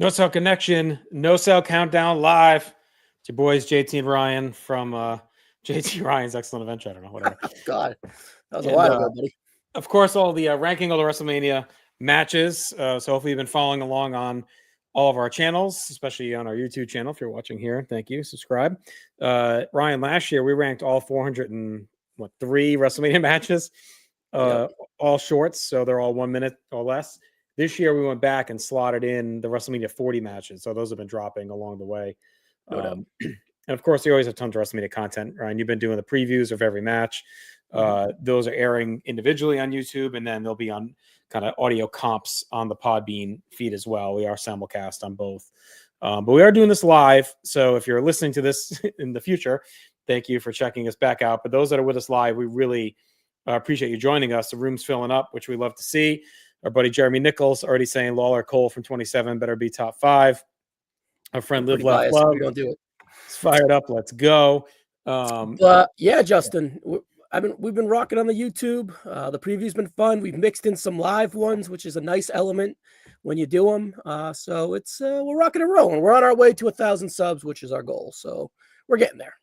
NoSo Connection, NoSo Countdown Live. It's your boys, JT and Ryan from JT Ryan's Excellent Adventure. I don't know, whatever. God, that was a while ago, buddy. Of course, all the ranking all the WrestleMania matches. So hopefully you've been following along on all of our channels, especially on our YouTube channel. If you're watching here, thank you. Subscribe. Ryan, last year we ranked all 403 WrestleMania matches, all shorts. So they're all 1 minute or less. This year we went back and slotted in the WrestleMania 40 matches. So those have been dropping along the way. And of course, you always have tons of WrestleMania content, Ryan. You've been doing the previews of every match. Those are airing individually on YouTube, and then they'll be on kind of audio comps on the Podbean feed as well. We are simulcast on both. But we are doing this live. So if you're listening to this in the future, thank you for checking us back out. But those that are with us live, we really appreciate you joining us. The room's filling up, which we love to see. Our buddy Jeremy Nichols already saying Lawler Cole from 27 better be top 5. Our friend Live Left Love, don't do it. It's fired up. Let's go. Yeah, Justin, we've been rocking on the YouTube. The preview's been fun. We've mixed in some live ones, which is a nice element when you do them. So it's we're rocking and rolling. We're on our way to 1,000 subs, which is our goal. So we're getting there.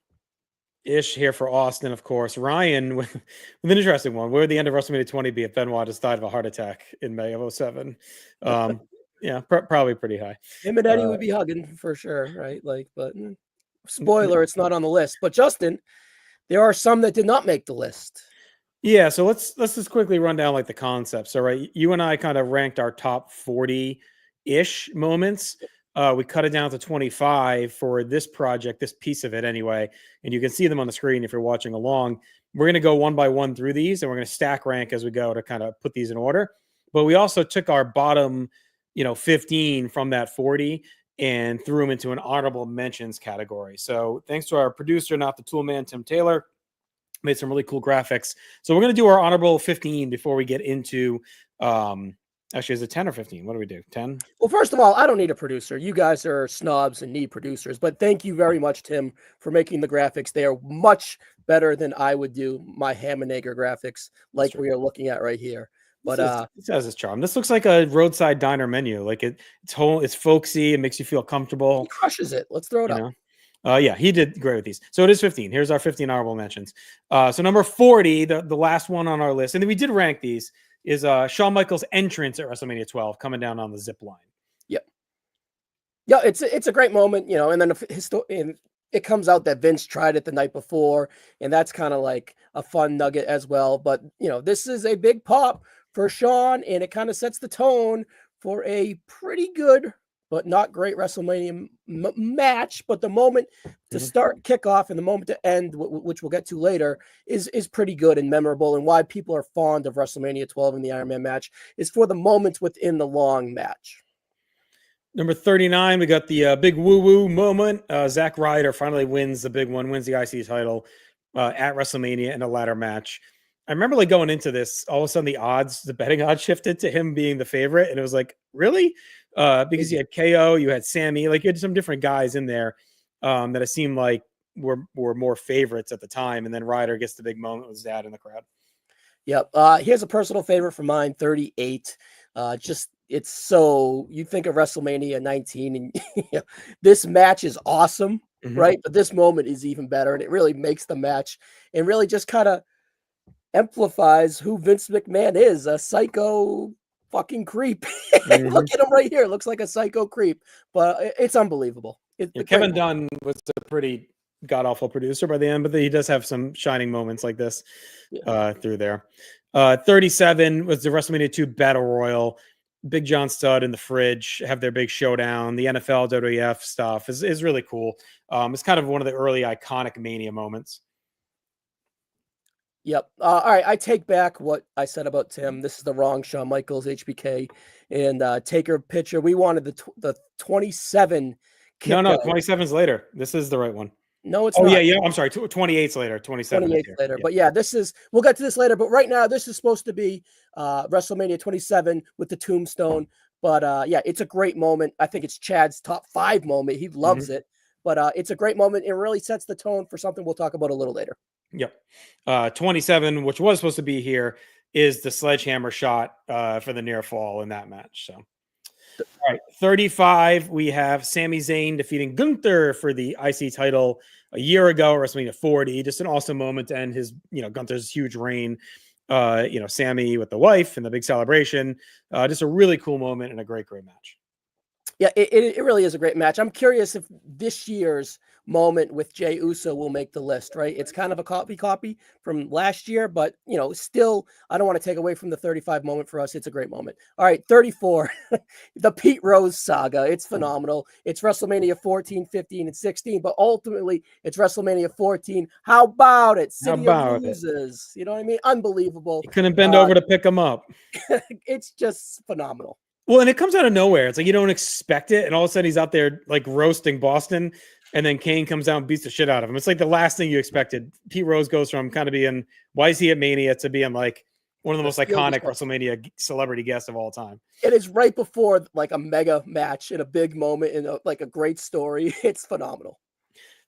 Ish here for Austin, of course. Ryan with an interesting one. Where would the end of WrestleMania 20 be if Benoit just died of a heart attack in May of 07? Yeah, probably pretty high. Him and Eddie would be hugging for sure, right? But spoiler, it's not on the list. But Justin, there are some that did not make the list. Yeah, so let's just quickly run down like the concepts. So right, you and I kind of ranked our top 40-ish moments. We cut it down to 25 for this project, this piece of it anyway. And you can see them on the screen if you're watching along. We're going to go one by one through these, and we're going to stack rank as we go to kind of put these in order. But we also took our bottom, 15 from that 40 and threw them into an honorable mentions category. So thanks to our producer, not the tool man, Tim Taylor, made some really cool graphics. So we're going to do our honorable 15 before we get into actually, is it 10 or 15? What do we do? 10? Well, first of all, I don't need a producer. You guys are snobs and need producers. But thank you very much, Tim, for making the graphics. They are much better than I would do my ham and egger graphics like we are looking at right here. But it has its charm. This looks like a roadside diner menu. Like it's folksy. It makes you feel comfortable. He crushes it. Let's throw it up. Yeah, he did great with these. So it is 15. Here's our 15 honorable mentions. So number 40, the last one on our list, and then we did rank these, is Shawn Michaels' entrance at WrestleMania 12 coming down on the zip line. Yep. Yeah, it's a great moment, and then it comes out that Vince tried it the night before, and that's kind of like a fun nugget as well. But, this is a big pop for Shawn, and it kind of sets the tone for a pretty good but not great WrestleMania match. But the moment to start kickoff and the moment to end, which we'll get to later, is pretty good and memorable. And why people are fond of WrestleMania 12 and the Iron Man match is for the moments within the long match. Number 39, we got the big woo-woo moment. Zack Ryder finally wins the big one, wins the IC title at WrestleMania in a ladder match. I remember going into this, all of a sudden the betting odds shifted to him being the favorite. And it was like, really? Because you had KO, you had Sammy, you had some different guys in there that it seemed like were more favorites at the time. And then Ryder gets the big moment with his dad in the crowd. Yep. Here's a personal favorite for mine, 38. It's so, you think of WrestleMania 19 and this match is awesome, right? But this moment is even better, and it really makes the match and really just kind of amplifies who Vince McMahon is, a psycho fucking creep. Look at him right here. Looks like a psycho creep, but it's unbelievable. Kevin Dunn was a pretty god-awful producer by the end, but he does have some shining moments like this through there. 37 was the WrestleMania 2 Battle Royal. Big John Studd in the fridge have their big showdown. The NFL WWF stuff is really cool. It's kind of one of the early iconic Mania moments. Yep. All right. I take back what I said about Tim. This is the wrong Shawn Michaels, HBK, and Taker picture. We wanted the 27. No, 27's later. This is the right one. No, it's not. Yeah. I'm sorry. 28's later. 27 later. Yeah. But yeah, we'll get to this later. But right now, this is supposed to be WrestleMania 27 with the tombstone. But yeah, it's a great moment. I think it's Chad's top 5 moment. He loves it. But it's a great moment. It really sets the tone for something we'll talk about a little later. Yep. 27, which was supposed to be here, is the sledgehammer shot for the near fall in that match. So All right, 35, we have Sami Zayn defeating Gunther for the IC title a year ago, WrestleMania 40. Just an awesome moment to end his, Gunther's huge reign. Sammy with the wife and the big celebration. Just a really cool moment and a great match. Yeah, it really is a great match. I'm curious if this year's moment with Jey Uso will make the list, right? It's kind of a copy from last year, but still, I don't want to take away from the 35 moment for us. It's a great moment. All right, 34, the Pete Rose saga. It's phenomenal. It's WrestleMania 14, 15, and 16, but ultimately it's WrestleMania 14. How about it? City of Losers. You know what I mean? Unbelievable. You couldn't bend over to pick him up. It's just phenomenal. Well, and it comes out of nowhere. It's like you don't expect it, and all of a sudden he's out there like roasting Boston, and then Kane comes out and beats the shit out of him. It's like the last thing you expected. Pete Rose goes from kind of being, why is he at Mania, to being like one of the most iconic WrestleMania celebrity guests of all time. It is right before like a mega match in a big moment in like a great story. It's phenomenal.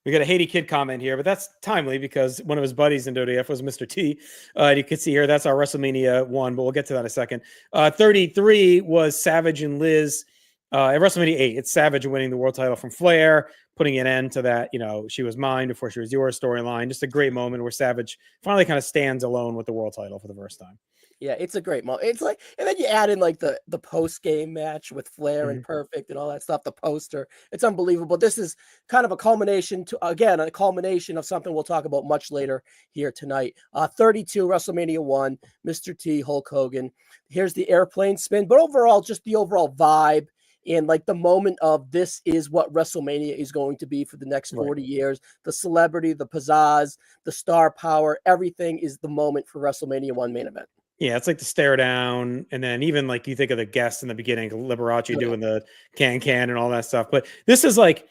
We got a Haiti Kid comment here, but that's timely because one of his buddies in WWF was Mr. T. You can see here, that's our WrestleMania 1, but we'll get to that in a second. 33 was Savage and Liz at WrestleMania 8. It's Savage winning the world title from Flair, putting an end to that, she was mine before she was yours storyline. Just a great moment where Savage finally kind of stands alone with the world title for the first time. Yeah, it's a great moment. It's like, and then you add in like the post game match with Flair and Perfect and all that stuff. The poster, it's unbelievable. This is kind of a culmination of something we'll talk about much later here tonight. 32 WrestleMania 1, Mr. T, Hulk Hogan. Here's the airplane spin, but overall, just the overall vibe and like the moment of this is what WrestleMania is going to be for the next 40 years. The celebrity, the pizzazz, the star power, everything is the moment for WrestleMania 1 main event. Yeah, it's like the stare down, and then even like you think of the guests in the beginning, Liberace doing the can and all that stuff. But this is like,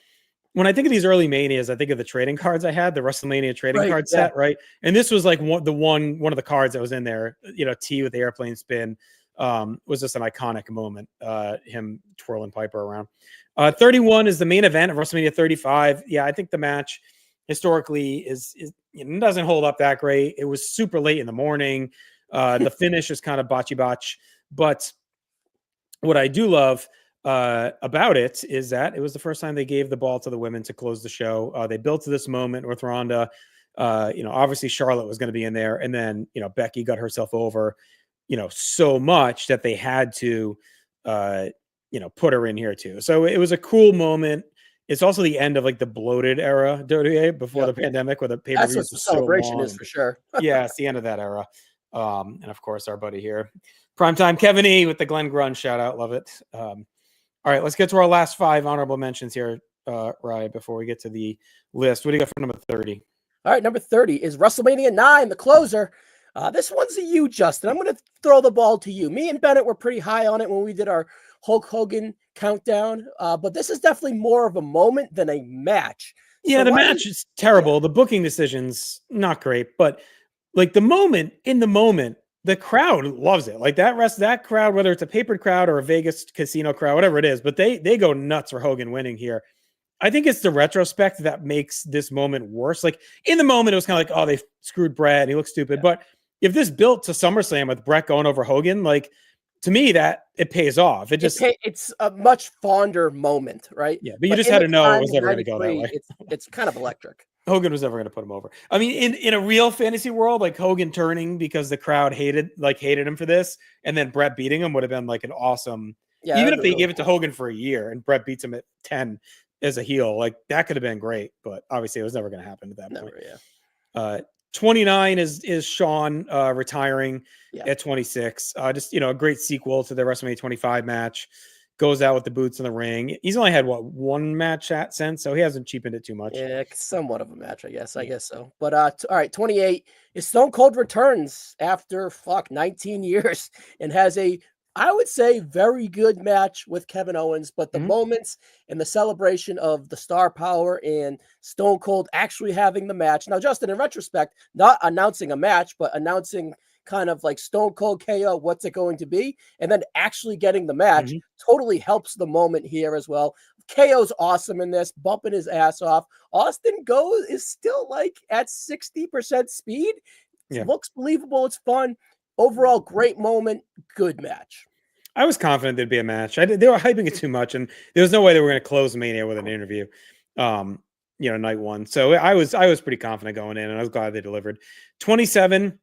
when I think of these early Manias, I think of the trading cards I had, the WrestleMania trading card set, right? And this was like one of the cards that was in there. T with the airplane spin was just an iconic moment. Him twirling Piper around. 31 is the main event of WrestleMania 35. Yeah, I think the match historically is doesn't hold up that great. It was super late in the morning. The finish is kind of botch, but what I do love about it is that it was the first time they gave the ball to the women to close the show. They built to this moment with Ronda. Obviously Charlotte was going to be in there, and then Becky got herself over, so much that they had to, put her in here too. So it was a cool moment. It's also the end of like the bloated era, before the pandemic, where the pay-per-views. That's what the celebration is for sure. Yeah, it's the end of that era. And of course, our buddy here, Primetime Kevin E with the Glenn Grun shout out. Love it. All right, let's get to our last 5 honorable mentions here, Ryan, before we get to the list. What do you got for number 30? All right, number 30 is WrestleMania 9, the closer. This one's a you, Justin. I'm going to throw the ball to you. Me and Bennett were pretty high on it when we did our Hulk Hogan countdown, but this is definitely more of a moment than a match. Yeah, the match is terrible. Yeah. The booking decisions, not great, but like the moment, the crowd loves it. Like that crowd, whether it's a papered crowd or a Vegas casino crowd, whatever it is, but they go nuts for Hogan winning here. I think it's the retrospect that makes this moment worse. Like in the moment, it was kind of like, oh, they screwed Brett and he looks stupid. Yeah. But if this built to SummerSlam with Brett going over Hogan, like to me, that it pays off. It's a much fonder moment, right? Yeah, but you just had to know it was never going to go that way. It's kind of electric. Hogan was never going to put him over. I mean, in a real fantasy world, like Hogan turning because the crowd hated him for this, and then Brett beating him would have been like an awesome. Yeah, even if they gave it to Hogan for a year and Brett beats him at 10 as a heel, like that could have been great. But obviously, it was never going to happen at that point. Yeah. 29 is Shawn retiring at 26. Just a great sequel to the WrestleMania 25 match. Goes out with the boots in the ring. He's only had one match since, so he hasn't cheapened it too much. Yeah, somewhat of a match, I guess. I guess so. But all right, 28 is Stone Cold returns after 19 years and has I would say very good match with Kevin Owens, but the moments and the celebration of the star power and Stone Cold actually having the match. Now, Justin, in retrospect, not announcing a match, but announcing kind of like Stone Cold KO, what's it going to be? And then actually getting the match totally helps the moment here as well. KO's awesome in this, bumping his ass off. Austin is still like at 60% speed. It looks believable. It's fun. Overall, great moment. Good match. I was confident there'd be a match. They were hyping it too much, and there was no way they were going to close Mania with an interview. Night one. So I was pretty confident going in, and I was glad they delivered. 27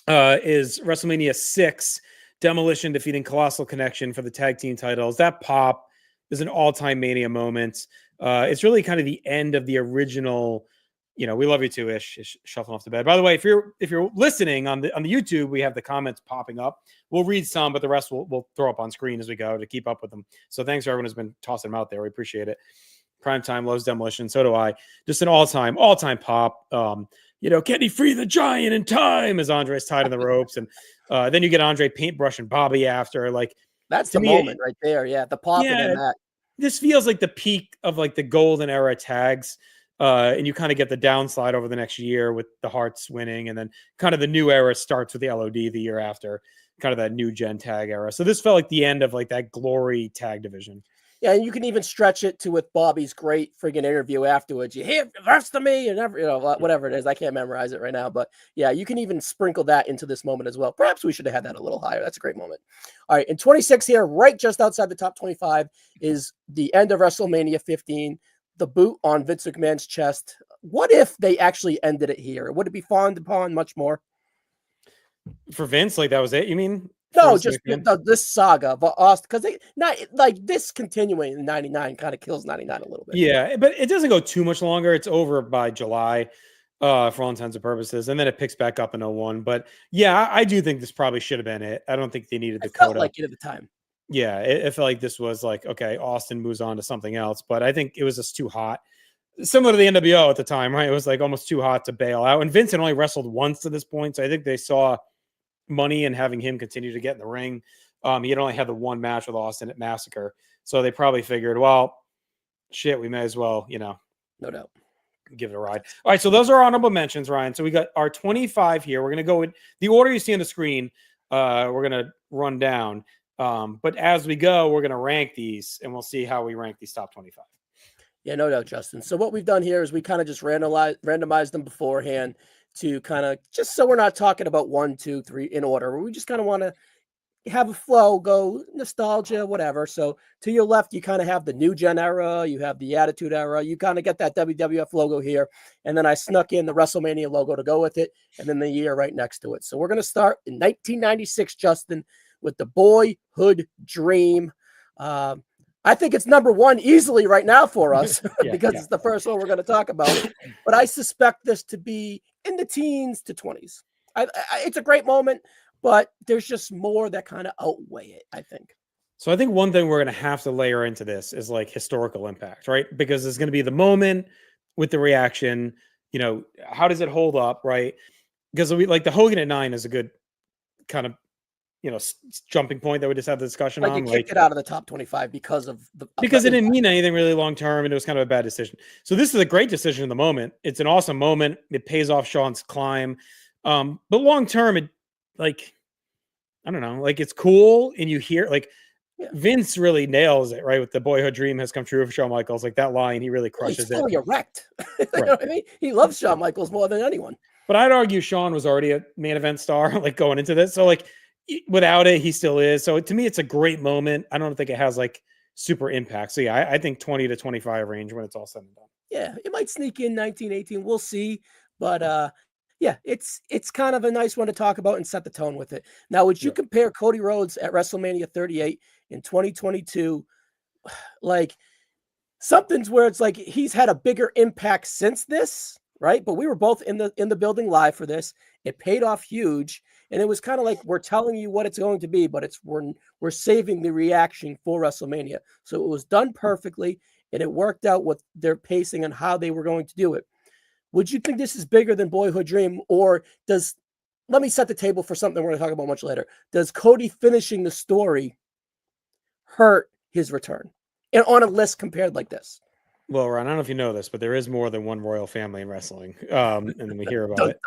is WrestleMania 6. Demolition defeating Colossal Connection for the tag team titles. That pop is an all-time Mania moment. It's really kind of the end of the original. We love you too, Ish shuffling off the bed. By the way, if you're listening on the YouTube, we have the comments popping up. We'll read some, but the rest we'll throw up on screen as we go to keep up with them. So thanks to everyone who's been tossing them out there. We appreciate it. Primetime loves Demolition. So do I. Just an all-time pop. Can he free the giant in time as Andre's tied in the ropes? And then you get Andre paintbrushing Bobby after. Like, that's the moment right there. Yeah, the popping in that. This feels like the peak of like the golden era tags. And you kind of get the downslide over the next year with the Hearts winning. And then kind of the new era starts with the LOD the year after, kind of that new gen tag era. So this felt like the end of like that glory tag division. Yeah, and you can even stretch it to with Bobby's great friggin' interview afterwards. You hear the rest of me, and whatever it is. I can't memorize it right now, but yeah, you can even sprinkle that into this moment as well. Perhaps we should have had that a little higher. That's a great moment. All right, in 26 here, right just outside the top 25, is the end of WrestleMania 15. The boot on Vince McMahon's chest. What if they actually ended it here? Would it be fawned upon much more? For Vince, like that was it, you mean? No, just this saga, but Austin, because they not like this continuing in 99 kind of kills 99 a little bit. Yeah, but it doesn't go too much longer. It's over by July, for all intents and purposes, and then it picks back up in 01. But yeah, I do think this probably should have been it. I don't think they needed the felt like it at the time. Yeah, it felt like this was like, okay, Austin moves on to something else, but I think it was just too hot. Similar to the NWO at the time, right? It was like almost too hot to bail out. And Vince had only wrestled once to this point, so I think they saw money in having him continue to get in the ring. He had only had the one match with Austin at Massacre, so they probably figured, well, shit, we may as well, no doubt, give it a ride. All right, so those are honorable mentions, Ryan. So we got our 25 here. We're going to go in the order you see on the screen. We're going to run down. But as we go, we're going to rank these, and we'll see how we rank these top 25. Yeah, no doubt, Justin. So what we've done here is we kind of just randomized them beforehand to kind of just so we're not talking about 1, 2, 3 in order. We just kind of want to have a flow, go nostalgia, whatever. So to your left, you kind of have the new gen era, you have the Attitude Era, you kind of get that WWF logo here, and then I snuck in the WrestleMania logo to go with it, and then the year right next to it. So we're going to start in 1996, Justin, with the Boyhood Dream. I think it's number one easily right now for us because it's the first one we're going to talk about. But I suspect this to be in the teens to 20s. It's a great moment, but there's just more that kind of outweigh it, I think. So I think one thing we're going to have to layer into this is like historical impact, right? Because there's going to be the moment with the reaction, how does it hold up, right? Because we like the Hogan at 9 is a good kind of, jumping point that we just had the discussion on. You kicked it out of the top 25 because of because it didn't mean anything really long term, and it was kind of a bad decision. So this is a great decision in the moment. It's an awesome moment. It pays off Sean's climb, but long term, it I don't know, like it's cool, and you hear Vince really nails it, right? With the Boyhood Dream has come true for Shawn Michaels, like that line, he really crushes it. He's fully erect. You know what I mean? He loves Shawn Michaels more than anyone. But I'd argue Shawn was already a main event star, like going into this. So without it, he still is. So to me, it's a great moment. I don't think it has super impact. So yeah, I think 20 to 25 range when it's all said and done. Yeah, it might sneak in 1918. We'll see. But yeah, it's kind of a nice one to talk about and set the tone with it. Now, would you compare Cody Rhodes at WrestleMania 38 in 2022? Something's where it's like he's had a bigger impact since this, right? But we were both in the building live for this. It paid off huge. And it was kind of like we're telling you what it's going to be, but we're saving the reaction for WrestleMania. So it was done perfectly, and it worked out with their pacing and how they were going to do it. Would you think this is bigger than Boyhood Dream, or let me set the table for something we're going to talk about much later. Does Cody finishing the story hurt his return? And on a list compared like this? Well, Ron, I don't know if you know this, but there is more than one royal family in wrestling. And then we hear about it.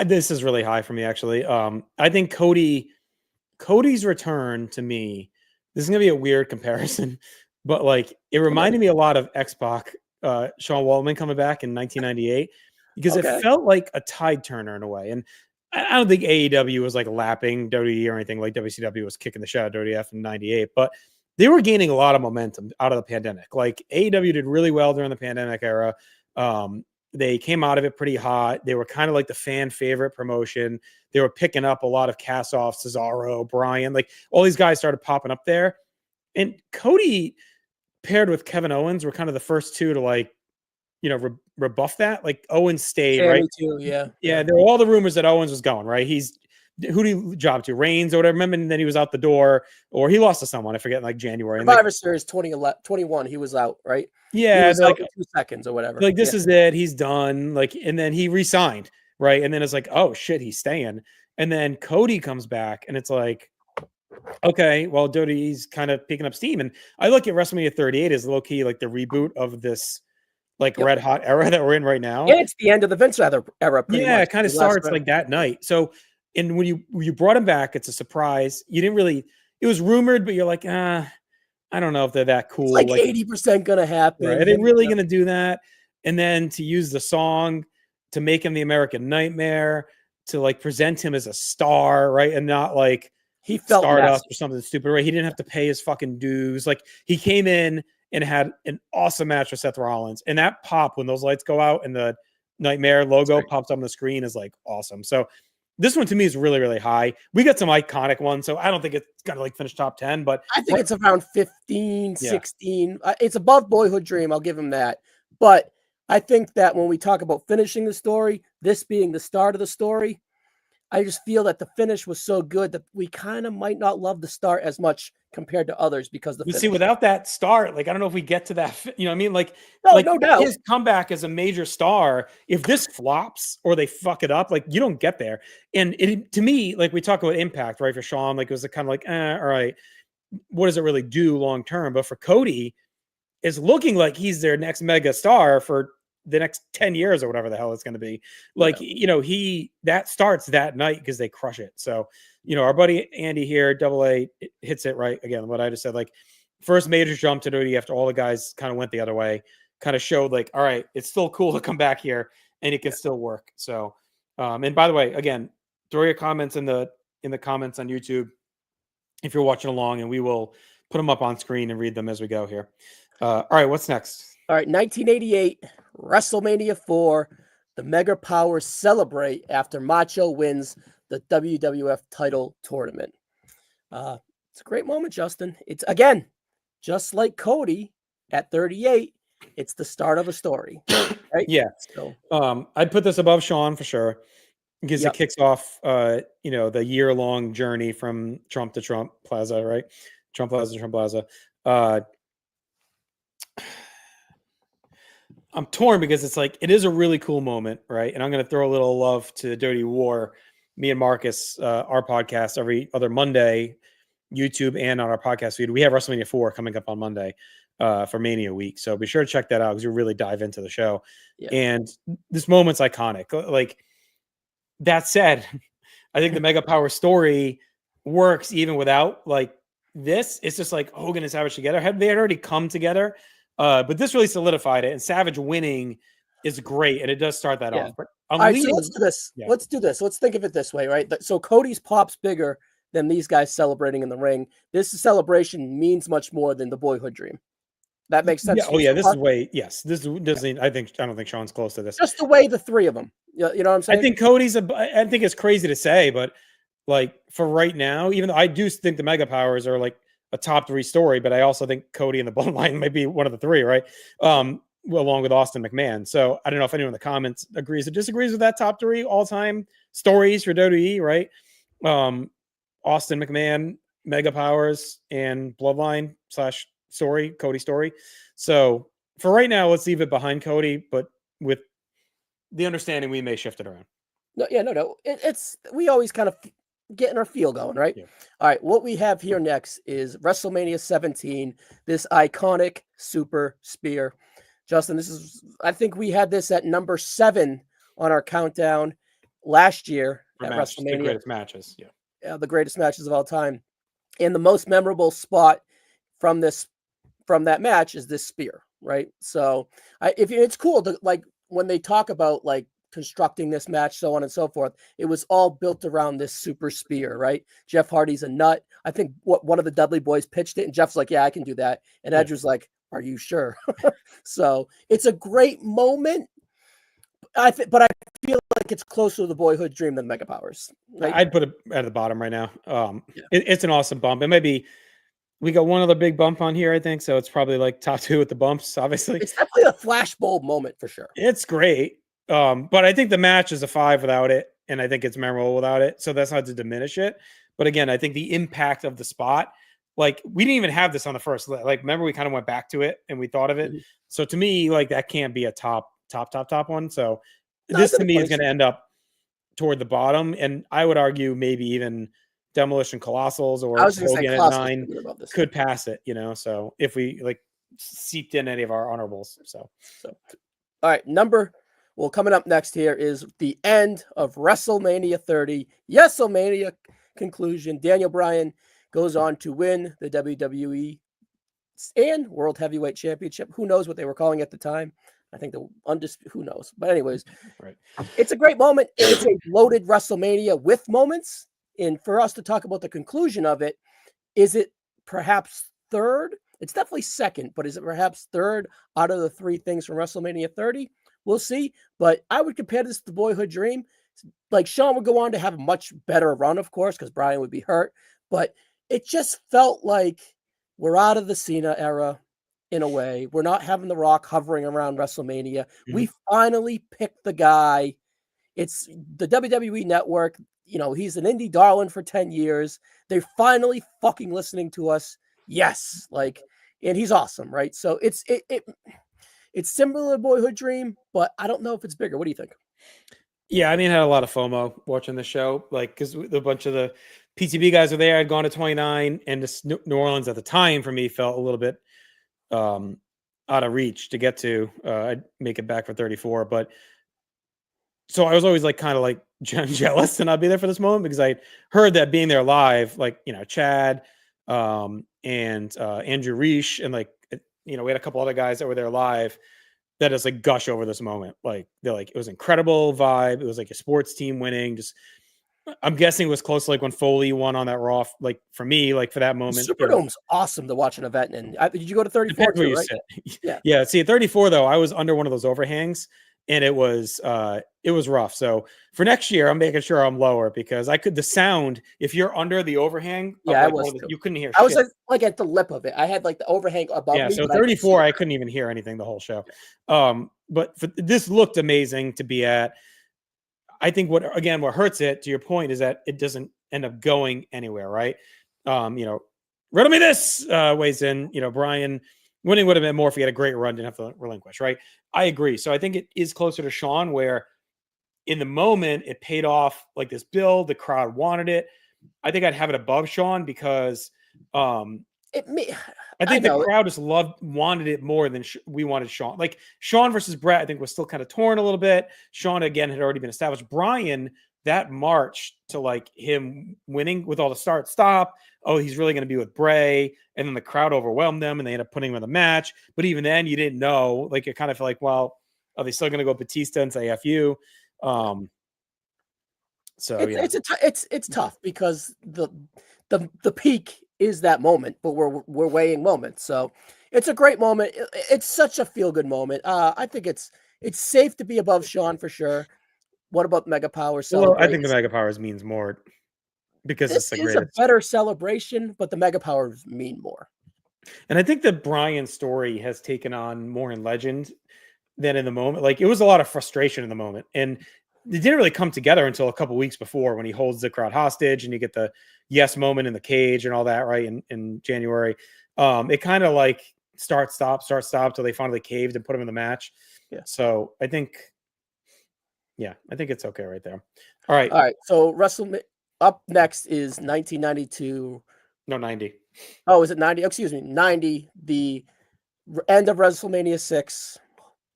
This is really high for me, actually. I think Cody's return to me, this is going to be a weird comparison, but it reminded me a lot of X-Pac, Sean Waltman coming back in 1998, because it felt like a tide turner in a way. And I don't think AEW was like lapping WWE or anything like WCW was kicking the shit out of WWF in '98, but they were gaining a lot of momentum out of the pandemic. Like AEW did really well during the pandemic era. They came out of it pretty hot. They were kind of like the fan favorite promotion. They were picking up a lot of Kassoff, Cesaro, Bryan, like all these guys started popping up there. And Cody paired with Kevin Owens were kind of the first two to like, rebuff that. Like Owens stayed, right? Sammy too, Yeah, there were all the rumors that Owens was going, right? Who did he job to? Reigns or whatever. Remember, and then he was out the door, or he lost to someone. I forget, in like January. Survivor Series 2021, he was out, right? He Yeah, was like out in 2 seconds or whatever. like this is it. He's done. Like, and then he re-signed, right? And then it's like, oh shit, he's staying. And then Cody comes back, and it's like, okay, well, WWE's kind of picking up steam. And I look at WrestleMania 38 as low key like the reboot of this like red hot era that we're in right now. And it's the end of the Vince era, pretty much. It kind of starts like that night. So, and when you brought him back, it's a surprise. You didn't really. It was rumored, but you're like, I don't know if they're that cool. It's like 80% gonna happen. Right? Are they really gonna do that? And then to use the song to make him the American Nightmare, to like present him as a star, right? And not like he felt Stardust or something stupid, right? He didn't have to pay his fucking dues. Like he came in and had an awesome match with Seth Rollins. And that pop when those lights go out and the Nightmare logo pops up on the screen is like awesome. So this one to me is really, really high. We got some iconic ones, so I don't think it's gonna like finish top 10, but I think it's around 15, 16. It's above Boyhood Dream. I'll give him that. But I think that when we talk about finishing the story, this being the start of the story, I just feel that the finish was so good that we kind of might not love the start as much compared to others because the see, without that start, like I don't know if we get to that. You know what I mean? Like, no doubt. His comeback as a major star. If this flops or they fuck it up, like you don't get there. And it to me, like we talk about impact, right? For Shawn, like it was kind of like, all right, what does it really do long term? But for Cody, it's looking like he's their next mega star for the next 10 years or whatever the hell it's going to be. Like, that starts that night because they crush it. So, our buddy Andy here, Double A, hits it right again. What I just said, like first major jump to WWE after all the guys kind of went the other way, kind of showed like, all right, it's still cool to come back here and it can still work. So, and by the way, again, throw your comments in the comments on YouTube if you're watching along, and we will put them up on screen and read them as we go here. All right, what's next? All right, 1988, WrestleMania 4, the Mega Powers celebrate after Macho wins the WWF title tournament. It's a great moment, Justin. It's, again, just like Cody at 38, it's the start of a story. Right? Yeah. So, I'd put this above Shawn for sure because it kicks off, the year-long journey from Trump to Trump Plaza, right? Trump Plaza to Trump Plaza. I'm torn because it's like, it is a really cool moment, right? And I'm going to throw a little love to Dirty War. Me and Marcus, our podcast every other Monday, YouTube and on our podcast feed. We have WrestleMania 4 coming up on Monday for Mania week. So be sure to check that out because we really dive into the show. Yeah. And this moment's iconic. Like that said, I think the Mega Power story works even without like this. It's just like Hogan and Savage together. They had already come together. But this really solidified it, and Savage winning is great, and it does start that off. But all right, so let's do this. Yeah. Let's do this. Let's think of it this way, right? So Cody's pop's bigger than these guys celebrating in the ring. This celebration means much more than the Boyhood Dream. That makes sense. Yeah. Oh yeah. This is way. Yes. This doesn't. I don't think Shawn's close to this. Just the way the three of them. You know what I'm saying? I think Cody's. I think it's crazy to say, but like for right now, even though I do think the Mega Powers are like a top 3 story, but I also think Cody and the Bloodline might be one of the 3, right? Along with Austin McMahon. So I don't know if anyone in the comments agrees or disagrees with that top 3 all-time stories for WWE, right? Austin McMahon, Mega Powers, and Bloodline / story, Cody story. So for right now, let's leave it behind Cody, but with the understanding we may shift it around. No. It's we always kind of getting our feel going, right? Yeah. All right, what we have here next is WrestleMania 17, this iconic super spear. Justin, I think we had this at number 7 on our countdown last year at WrestleMania. The greatest matches, yeah, the greatest matches of all time. And the most memorable spot from that match is this spear, right? So it's cool to like when they talk about like constructing this match, so on and so forth. It was all built around this super spear, right? Jeff Hardy's a nut. I think one of the Dudley boys pitched it, and Jeff's like, yeah, I can do that. And Edge was like, are you sure? So it's a great moment. But I feel like it's closer to the boyhood dream than Mega Powers. Right? I'd put it at the bottom right now. It's an awesome bump. It may be, we got one other big bump on here, I think. So it's probably like top 2 with the bumps, obviously. It's definitely a flashbulb moment for sure. It's great. But I think the match is a 5 without it. And I think it's memorable without it. So that's not to diminish it. But again, I think the impact of the spot, like we didn't even have this on the first, like, remember we kind of went back to it and we thought of it. So to me, like that can't be a top one. So this to me is going to end up toward the bottom. And I would argue maybe even Demolition Colossals or Hogan at 9 could pass it, so if we like seeped in any of our honorables. So all right, coming up next here is the end of WrestleMania 30. Yes-O-Mania conclusion. Daniel Bryan goes on to win the WWE and World Heavyweight Championship. Who knows what they were calling at the time? I think who knows? But anyways, right. It's a great moment. It's a loaded WrestleMania with moments. And for us to talk about the conclusion of it, is it perhaps third? It's definitely second, but is it perhaps third out of the 3 things from WrestleMania 30? We'll see. But I would compare this to the Boyhood Dream. Like Shawn would go on to have a much better run, of course, because Bryan would be hurt. But it just felt like we're out of the Cena era. In a way, we're not having The Rock hovering around WrestleMania. We finally picked the guy. It's the WWE Network. He's an indie darling for 10 years. They're finally fucking listening to us. Yes. And he's awesome, right? So it's similar to Boyhood Dream, but I don't know if it's bigger. What do you think? Yeah, I mean, I had a lot of FOMO watching the show, because a bunch of the PTB guys were there. I'd gone to 29, and this New Orleans at the time for me felt a little bit out of reach to get to. I'd make it back for 34, but so I was always kind of jealous to not be there for this moment, because I heard that being there live, Chad and Andrew Reich, and we had a couple other guys that were there live that just gush over this moment. They're it was incredible vibe. It was a sports team winning. Just I'm guessing it was close to when Foley won on that Raw. For me, for that moment, Superdome's awesome to watch an event. And did you go to 34? Too, right? Yeah. See, at 34 though, I was under one of those overhangs, and it was rough. So for next year, I'm making sure I'm lower, because the sound, if you're under the overhang, you couldn't hear. I was at the lip of it. I had the overhang above me. Yeah. So 34, I couldn't even hear anything the whole show. But this looked amazing to be at. I think what hurts it, to your point, is that it doesn't end up going anywhere, right? Riddle me this weighs in. Bryan winning would have been more if he had a great run, didn't have to relinquish, right? I agree. So I think it is closer to Shawn, where in the moment it paid off this build. The crowd wanted it. I think I'd have it above Shawn, because I think the crowd just wanted it more than we wanted Shawn. Shawn versus Brett, I think, was still kind of torn a little bit. Shawn, again, had already been established. Bryan, that march to him winning with all the start-stop. Oh, he's really going to be with Bray. And then the crowd overwhelmed them, and they ended up putting him in the match. But even then, you didn't know. It kind of felt well, are they still going to go Batista and say F you? So it's tough, because the peak is that moment, but we're weighing moments. So it's a great moment. It's such a feel-good moment. I think it's safe to be above Shawn for sure. What about Mega Powers? Well, I think the Mega Powers means more, because it's the greatest. This is a better celebration, but the Mega Powers mean more. And I think the Bryan story has taken on more in legend than in the moment. It was a lot of frustration in the moment, and it didn't really come together until a couple weeks before, when he holds the crowd hostage and you get the yes moment in the cage and all that, right? In January, it kind of start, stop till they finally caved and put him in the match. Yeah. So I think it's okay right there. All right. So WrestleMania up next is 1992. No, 90. Oh, is it 90? Excuse me. 90, the end of WrestleMania 6,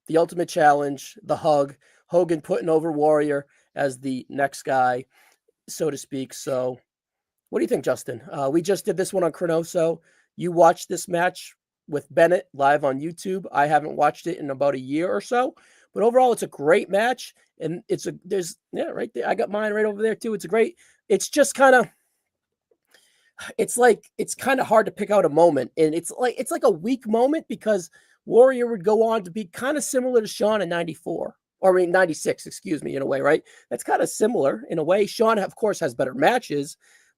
the Ultimate Challenge, the hug, Hogan putting over Warrior as the next guy, so to speak. So what do you think, Justin? We just did this one on NoSo. You watched this match with Bennett live on YouTube. I haven't watched it in about a year or so, But overall, it's a great match. And right there. I got mine right over there too. It's just kind of, it's kind of hard to pick out a moment. And it's like a weak moment because Warrior would go on to be kind of similar to Shawn in 94. Or I mean 96, excuse me, in a way, right? That's kind of similar in a way. Shawn, of course, has better matches,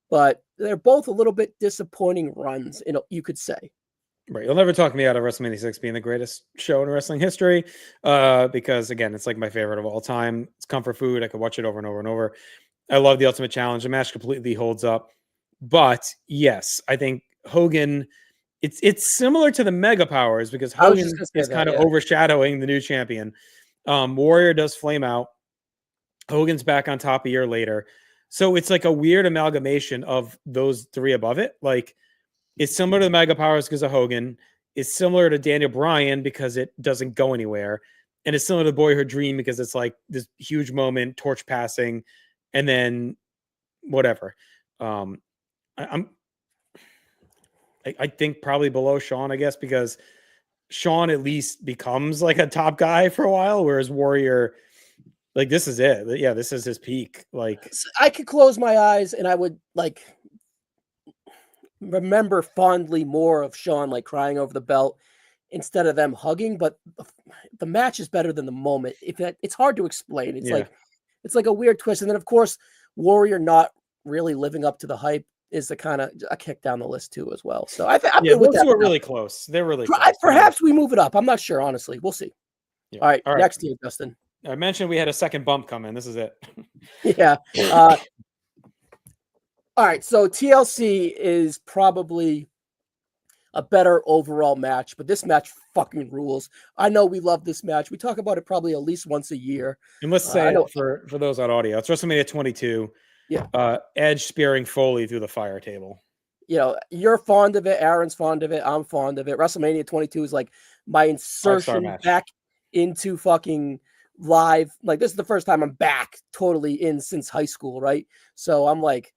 but they're both a little bit disappointing runs, you could say. Right. You'll never talk me out of WrestleMania 6 being the greatest show in wrestling history. Because again, it's like my favorite of all time. It's comfort food. I could watch it over and over and over. I love the Ultimate Challenge. The match completely holds up. But yes, I think Hogan, it's similar to the Mega Powers because Hogan is kind of overshadowing the new champion. Warrior does flame out. Hogan's back on top a year later. So it's like a weird amalgamation of those three above it. Like, it's similar to the Mega Powers because of Hogan. It's similar to Daniel Bryan because it doesn't go anywhere. And it's similar to Boyhood Dream because it's like this huge moment, torch passing, and then whatever. I think probably below Shawn, I guess, because Shawn at least becomes like a top guy for a while, whereas Warrior, like, this is it. Yeah, this is his peak. Like, I could close my eyes and I would like remember fondly more of Shawn like crying over the belt instead of them hugging, but the match is better than the moment. It's hard to explain. It's like a weird twist. And then of course, Warrior not really living up to the hype is the kind of a kick down the list too as well. So I think those two are really close. They're really close. Perhaps we move it up. I'm not sure, honestly. We'll see. Yeah. All right. Next to you, Justin. I mentioned we had a second bump coming. This is it. Yeah. All right, so TLC is probably a better overall match, but this match fucking rules. I know we love this match. We talk about it probably at least once a year. And let's say for those on audio, it's WrestleMania 22. Yeah. Edge spearing Foley through the fire table. You know, you're fond of it. Aaron's fond of it. I'm fond of it. WrestleMania 22 is like my insertion back into fucking live. Like, this is the first time I'm back totally in since high school, right? So I'm like,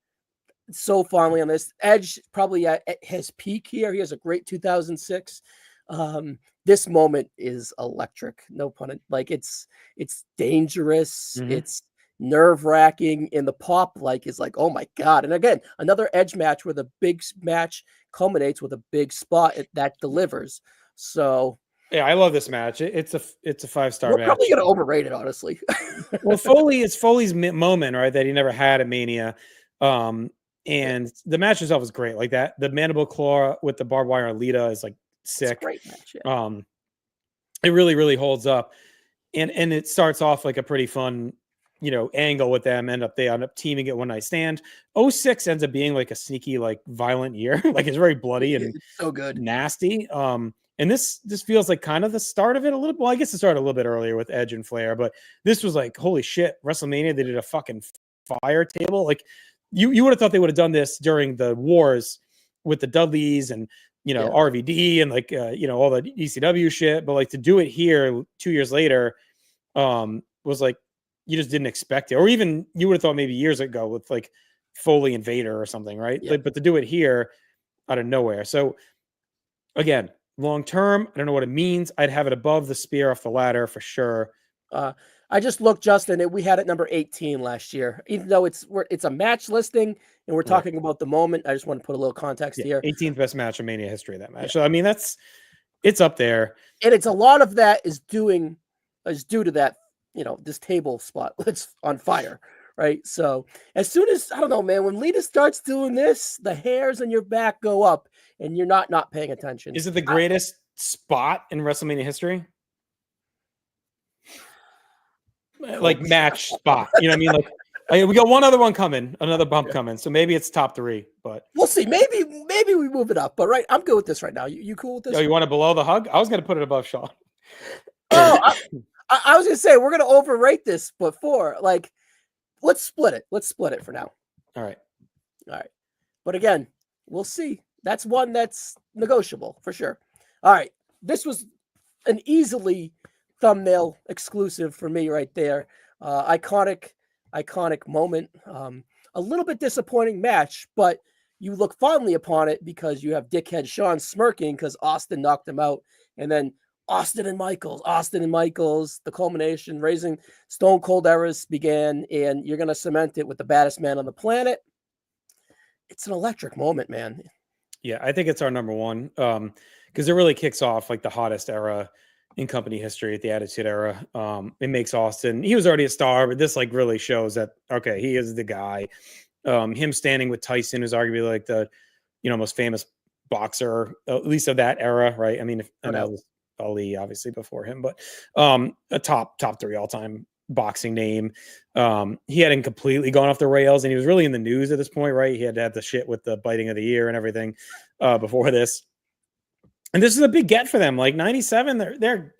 so fondly on this. Edge probably at his peak here. He has a great 2006. This moment is electric. No pun. Like, it's dangerous. Mm-hmm. It's nerve-wracking, and the pop is like, oh my god. And again, another Edge match where the big match culminates with a big spot that delivers. So yeah, I love this match. It's a 5-star match. We're probably gonna overrate it, honestly. Well, it's Foley's moment, right, that he never had at Mania. And the match itself is great. Like that, the mandible claw with the barbed wire on Lita is like sick. It's a great match. Yeah. It really, really holds up. And it starts off like a pretty fun, angle with them. They end up teaming at One Night Stand. 06 ends up being like a sneaky, like violent year. Like, it's very bloody and so good, nasty. And this feels like kind of the start of it a little. Well, I guess it started a little bit earlier with Edge and Flair, but this was like, holy shit, WrestleMania. They did a fucking fire table. Like, you would have thought they would have done this during the wars with the Dudleys and, RVD and like, all the ECW shit. But like, to do it here 2 years later was like, you just didn't expect it. Or even you would have thought maybe years ago with like Foley and Vader or something, right? Yeah. Like, but to do it here out of nowhere. So again, long term, I don't know what it means. I'd have it above the spear off the ladder for sure. I just looked, Justin, and we had it number 18 last year. Even though it's a match listing and we're talking about the moment, I just want to put a little context here. 18th best match in Mania history, that match. Yeah. So I mean, it's up there. And it's a lot of that is due to that, this table spot that's on fire, right? So as soon as, I don't know, man, when Lita starts doing this, the hairs on your back go up and you're not paying attention. Is it the greatest spot in WrestleMania history? Like, match spot, you know what I mean? Like, we got one other one coming, another bump coming, so maybe it's top 3, but we'll see. Maybe we move it up, but right, I'm good with this right now. You cool with this? Oh, you want it below the hug? I was gonna put it above Shawn. Oh, I was gonna say we're gonna overrate this before. Like, let's split it. Let's split it for now. All right. But again, we'll see. That's one that's negotiable for sure. All right, this was an easily thumbnail exclusive for me right there. Iconic moment. A little bit disappointing match, but you look fondly upon it because you have dickhead Shawn smirking because Austin knocked him out, and then Austin and Michaels, the culmination, raising Stone Cold eras began, and you're going to cement it with the baddest man on the planet. It's an electric moment, man. Yeah, I think it's our number one because it really kicks off like the hottest era in company history at the Attitude Era. It makes Austin, he was already a star, but this like really shows that, okay, he is the guy. Him standing with Tyson is arguably like the, most famous boxer, at least of that era, right? I mean, I know Ali obviously before him, but a top three all time boxing name. He hadn't completely gone off the rails, and he was really in the news at this point, right? He had to have the shit with the biting of the ear and everything before this. And this is a big get for them. Like 97, the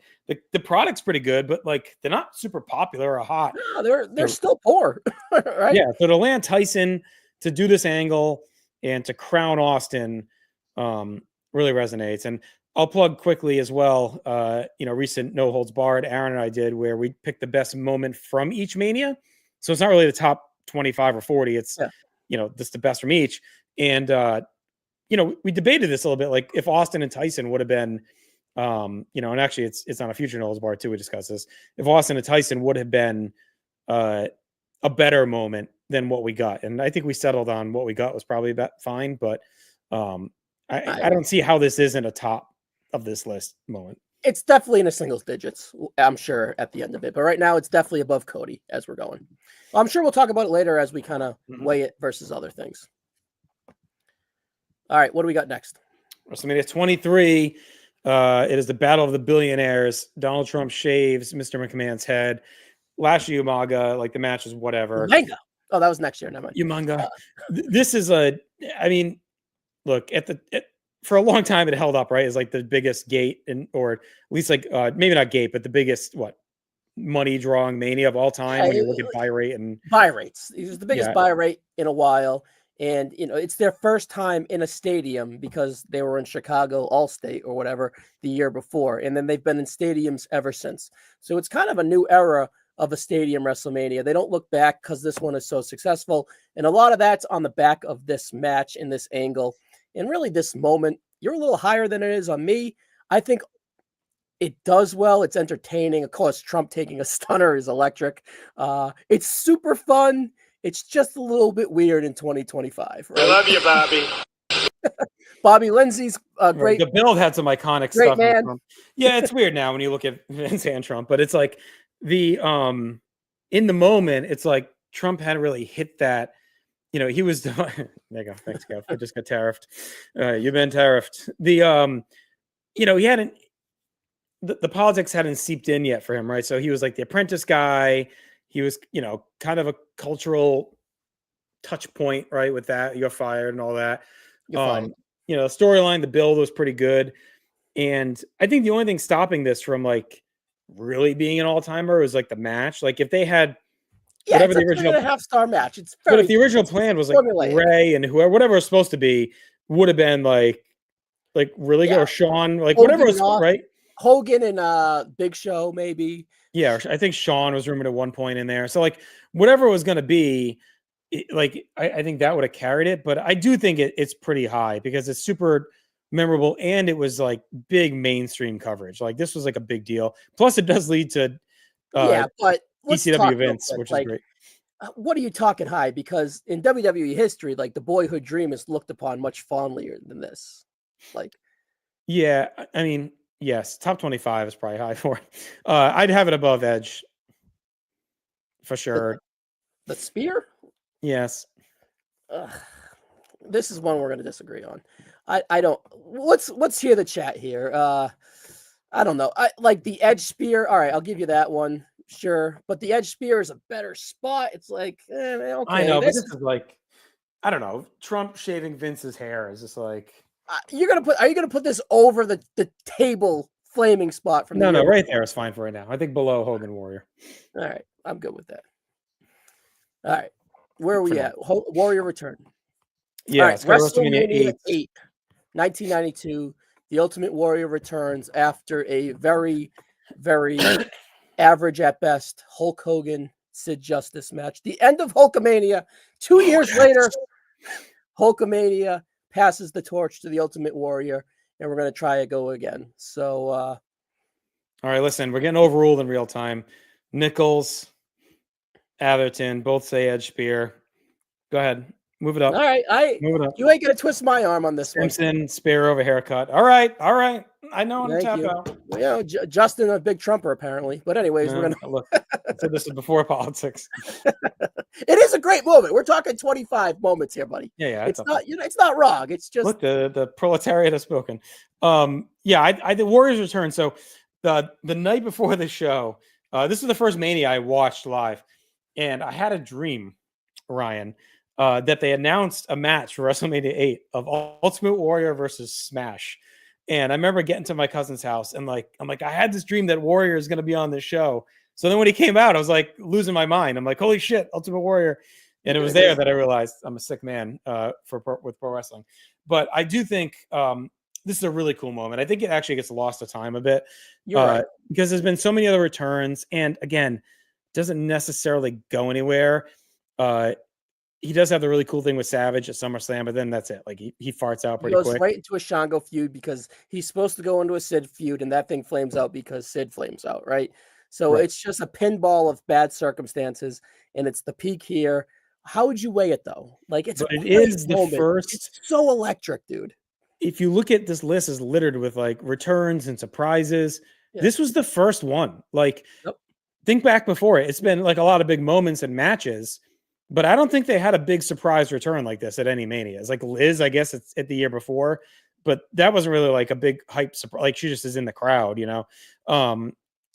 product's pretty good, but like they're not super popular or hot. No, they're still poor, right? Yeah. So to land Tyson, to do this angle and to crown Austin really resonates. And I'll plug quickly as well, recent No Holds Barred Aaron and I did, where we picked the best moment from each Mania. So it's not really the top 25 or 40. It's, just the best from each. And, we debated this a little bit, like if Austin and Tyson would have been, and actually it's on a future No Holds Barred too. We discussed this. If Austin and Tyson would have been a better moment than what we got. And I think we settled on what we got was probably about fine, but I don't see how this isn't a top of this list moment. It's definitely in the singles digits, I'm sure, at the end of it. But right now, it's definitely above Cody as we're going. I'm sure we'll talk about it later as we kind of weigh it versus other things. All right, what do we got next? WrestleMania 23. It is the Battle of the Billionaires. Donald Trump shaves Mr. McMahon's head. Lashley Umaga, like the match is whatever. Umaga. Oh, that was next year. Never mind. Umaga. This is look for a long time it held up, right? It's like the biggest gate or at least like maybe not gate, but the biggest money drawing Mania of all time when you look at buy rate and buy rates. It was the biggest buy rate in a while. And it's their first time in a stadium because they were in Chicago Allstate or whatever the year before. And then they've been in stadiums ever since. So it's kind of a new era of a stadium WrestleMania. They don't look back because this one is so successful. And a lot of that's on the back of this match in this angle. And really this moment, you're a little higher than it is on me. I think it does well. It's entertaining. Of course, Trump taking a stunner is electric. It's super fun. It's just a little bit weird in 2025. Right? I love you, Bobby. Bobby Lindsay's great. The build had some iconic great stuff. Man. Yeah, it's weird now when you look at Vince and Trump, but it's like in the moment, it's like Trump hadn't really hit that. He was. There you go. Thanks, Kev. I just got tariffed. You've been tariffed. He hadn't. The politics hadn't seeped in yet for him, right? So he was like the apprentice guy. He was, kind of a cultural touch point, right? With that, you're fired and all that. The storyline, the build was pretty good. And I think the only thing stopping this from like really being an all-timer was like the match. Like if they had whatever the original 3.5-star match, but if the original plan was like Ray and whatever it was supposed to be would have been like really good, or Sean, like Hogan, whatever was right. Hogan and Big Show, maybe. Yeah, I think Sean was rumored at one point in there. So like whatever it was going to be, I think that would have carried it. But I do think it's pretty high because it's super memorable and it was like big mainstream coverage. Like this was like a big deal. Plus it does lead to but ECW events, which is great. What are you talking high? Because in WWE history, like the boyhood dream is looked upon much fondlier than this. Like, yeah, I mean, yes, top 25 is probably high for it. I'd have it above Edge for sure. The spear? Yes. This is one we're going to disagree on. I don't. Let's hear the chat here. I don't know. I like the Edge spear. All right, I'll give you that one. Sure, but the Edge spear is a better spot. It's like, okay. I know, but this is like, I don't know. Trump shaving Vince's hair is just like. Are you gonna put this over the table flaming spot from? No, right there is fine for right now. I think below Hogan Warrior. All right, I'm good with that. All right, where are we at? Warrior Return. Yeah, right, WrestleMania 8, 1992. The Ultimate Warrior returns after a very, very average at best Hulk Hogan Sid Justice match. The end of Hulkamania. 2 years later, Hulkamania passes the torch to the Ultimate Warrior, and we're going to try to go again. So All right, listen, we're getting overruled in real time. Nichols, Atherton, both say Edge Spear. Go ahead. Move it up. All right, Move it up. you ain't gonna twist my arm on this one. Simpson, Spear over haircut. All right. All right. I know when to Thank tap you. out. Well, you know, Justin, a big Trumper apparently. But anyways, we're No, gonna. look, I said this is before politics. It is a great moment. We're talking 25 moments here, buddy. Yeah, It's not, it's not wrong. It's just look, the proletariat has spoken. Yeah, I the Warriors return. So the night before the show, this is the first Mania I watched live, and I had a dream, Ryan, that they announced a match for WrestleMania 8 of Ultimate Warrior versus Smash. And I remember getting to my cousin's house and I'm like, I had this dream that Warrior is going to be on this show. So then when he came out, I was like losing my mind. I'm like, holy shit, Ultimate Warrior. And it was there that I realized I'm a sick man with pro wrestling. But I do think this is a really cool moment. I think it actually gets lost to time a bit right. because there's been so many other returns. And again, doesn't necessarily go anywhere. He does have the really cool thing with Savage at SummerSlam, but then that's it. Like he farts out pretty He goes quick. right into a Shango feud because he's supposed to go into a Sid feud, and that thing flames out because Sid flames out, right? So Right. it's just a pinball of bad circumstances, and it's the peak here. How would you weigh it though? Like it is the first. It's so electric, dude. If you look at this list, is littered with like returns and surprises. Yeah. This was the first one. Like, Yep. think back before it. It's been like a lot of big moments and matches, but I don't think they had a big surprise return like this at any Mania. It's like Liz, I guess it's at the year before, but that wasn't really like a big hype surprise. Like she just is in the crowd, you know?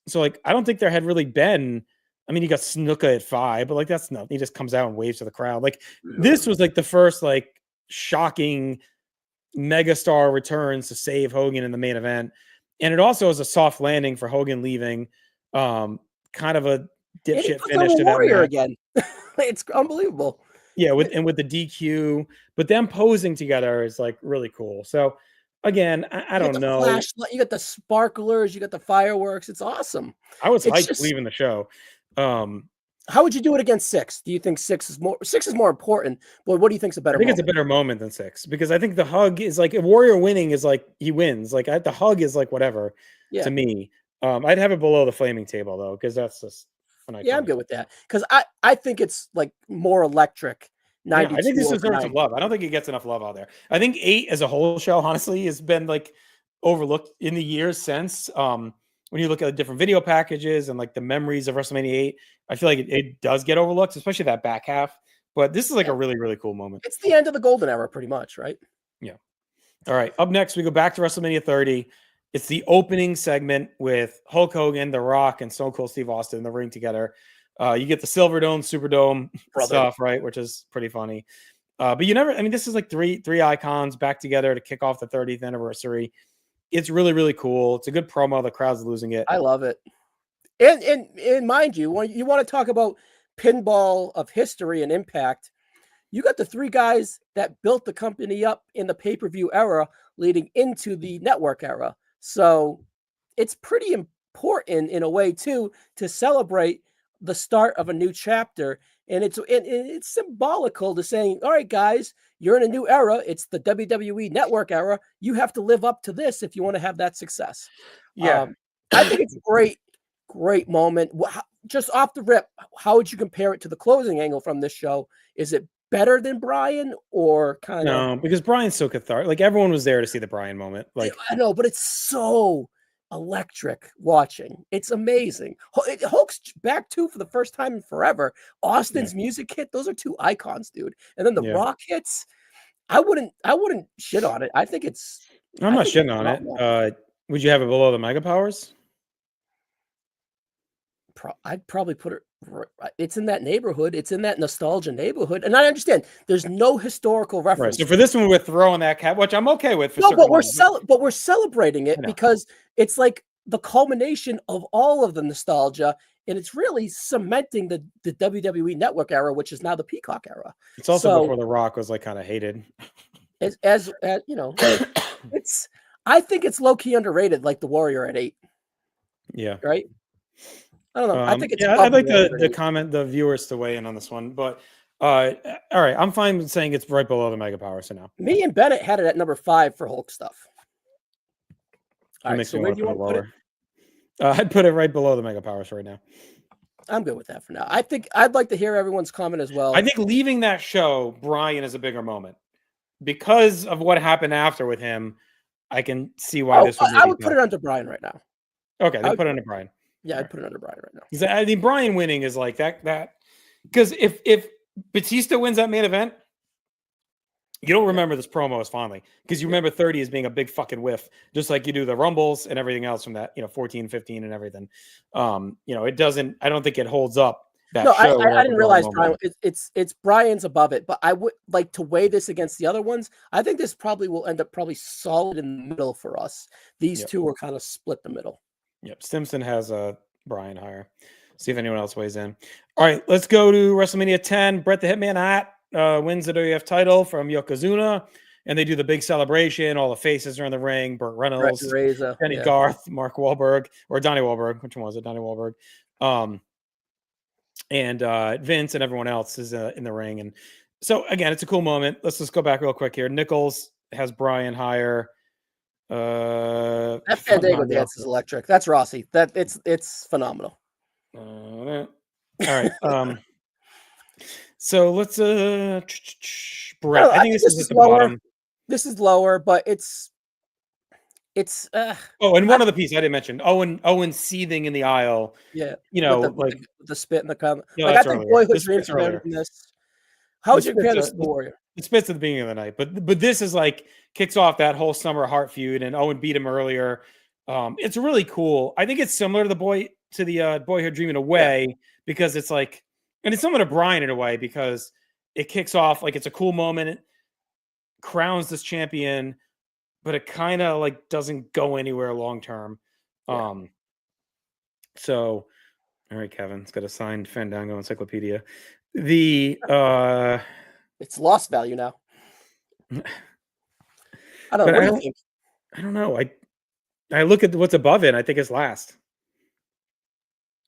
So like, I don't think there had really been, I mean, you got Snuka at 5, but like, that's nothing. He just comes out and waves to the crowd. Like this was like the first like shocking megastar returns to save Hogan in the main event. And it also is a soft landing for Hogan leaving, kind of a dipshit finish to that Warrior match. again. It's unbelievable. Yeah, with the DQ, but them posing together is like really cool. So again, I don't know. Flashlight, you got the sparklers, you got the fireworks. It's awesome. I was hyped leaving the show. How would you do it against 6? Do you think 6 is more important? But what do you think is a better? I think it's a better moment than 6 because I think the hug is like a Warrior winning is like he wins. Like the hug is like whatever to me. I'd have it below the flaming table though because that's just. Yeah, I'm good with that because I think it's like more electric. Yeah, I think this deserves some love. I don't think it gets enough love out there. I think 8 as a whole show, honestly, has been like overlooked in the years since. When you look at the different video packages and like the memories of WrestleMania 8, I feel like it does get overlooked, especially that back half. But this is like a really, really cool moment. It's the end of the golden era, pretty much, right? Yeah. All right. Up next, we go back to WrestleMania 30. It's the opening segment with Hulk Hogan, The Rock, and Stone Cold Steve Austin in the ring together. You get the Silverdome, Superdome stuff, right? Which is pretty funny. But this is like three icons back together to kick off the 30th anniversary. It's really, really cool. It's a good promo. The crowd's losing it. I love it. And mind you, when you want to talk about pinball of history and impact, you got the 3 guys that built the company up in the pay-per-view era leading into the network era. So it's pretty important in a way too to celebrate the start of a new chapter. And it's symbolical to saying, all right, guys, you're in a new era. It's the WWE network era. You have to live up to this if you want to have that success. Yeah. I think it's a great moment. Just off the rip, how would you compare it to the closing angle from this show? Is it better than Bryan or kind of? No, because Bryan's so cathartic. Like everyone was there to see the Bryan moment. Like I know, but it's so electric watching. It's amazing. Hulk's back too for the first time in forever. Austin's music hit. Those are 2 icons, dude. And then the Rock hits. I wouldn't shit on it. I think it's. I'm not shitting on it. Would you have it below the Mega Powers? I'd probably put it. It's in that neighborhood. It's in that nostalgia neighborhood, and I understand there's no historical reference. Right. So for this one, we're throwing that cap, which I'm okay with. But we're celebrating it because it's like the culmination of all of the nostalgia, and it's really cementing the WWE Network era, which is now the Peacock era. It's also before The Rock was like kind of hated. As you know, it's. I think it's low key underrated, like the Warrior at 8. Yeah. Right. I don't know. I think it's. I'd like the viewers to weigh in on this one, but all right, I'm fine with saying it's right below the Mega Power. So now, me and Bennett had it at number 5 for Hulk stuff. All right, so where do you want to put it? I'd put it right below the Mega Powers right now. I'm good with that for now. I think I'd like to hear everyone's comment as well. I think leaving that show, Brian is a bigger moment because of what happened after with him. I can see why this would. I would put it under Brian right now. Okay, then put it under Brian. Yeah, I'd put it under Brian right now. Because I think Brian winning is like that. Because if Batista wins that main event, you don't remember this promo as fondly because you remember 30 as being a big fucking whiff, just like you do the Rumbles and everything else from that, 14, 15 and everything. It doesn't, I don't think it holds up that show. I didn't realize Brian, it's Brian's above it, but I would like to weigh this against the other ones. I think this probably will end up solid in the middle for us. These two are kind of split the middle. Yep. Stimson has Brian higher. See if anyone else weighs in. All right, let's go to WrestleMania 10. Bret the Hitman Hart wins the WWF title from Yokozuna, and they do the big celebration. All the faces are in the ring. Burt Reynolds, Kenny Garth, Mark Wahlberg, or Donnie Wahlberg. Which one was it? Donnie Wahlberg. And Vince and everyone else is in the ring. And so, again, it's a cool moment. Let's just go back real quick here. Nichols has Brian higher. That Fandango dance is electric. That's Rossi. It's phenomenal. All right. So let's Bret. I think this is at the lower. bottom. This is lower, but it's oh, and one other piece I didn't mention. Owen seething in the aisle. Yeah. With the spit in the comment. Yeah, like I think Boyhood Dreams are better than this. How would you compare this to Warrior? It spits at the beginning of the night, but this is like kicks off that whole Summer Hart feud, and Owen beat him earlier. It's really cool. I think it's similar to the Boyhood Dream in a way because it's like, and it's similar to Brian in a way because it kicks off like it's a cool moment, it crowns this champion, but it kind of like doesn't go anywhere long term. So, all right, Kevin, it's got a signed Fandango encyclopedia. It's lost value now. I don't know. What do you think? I don't know. I look at what's above it. And I think it's last.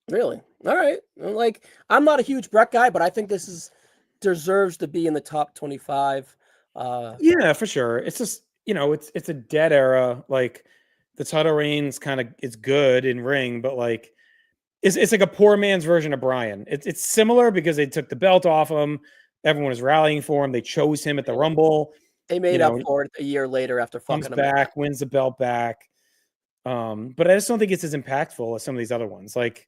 Really? All right. Like, I'm not a huge Bret guy, but I think this deserves to be in the top 25. Yeah, for sure. It's just it's a dead era. Like the title reigns it's good in ring, but like it's like a poor man's version of Brian. It's similar because they took the belt off him. Everyone was rallying for him. They chose him at the Rumble. They made up for it a year later after fucking him back, wins the belt back. But I just don't think it's as impactful as some of these other ones. Like,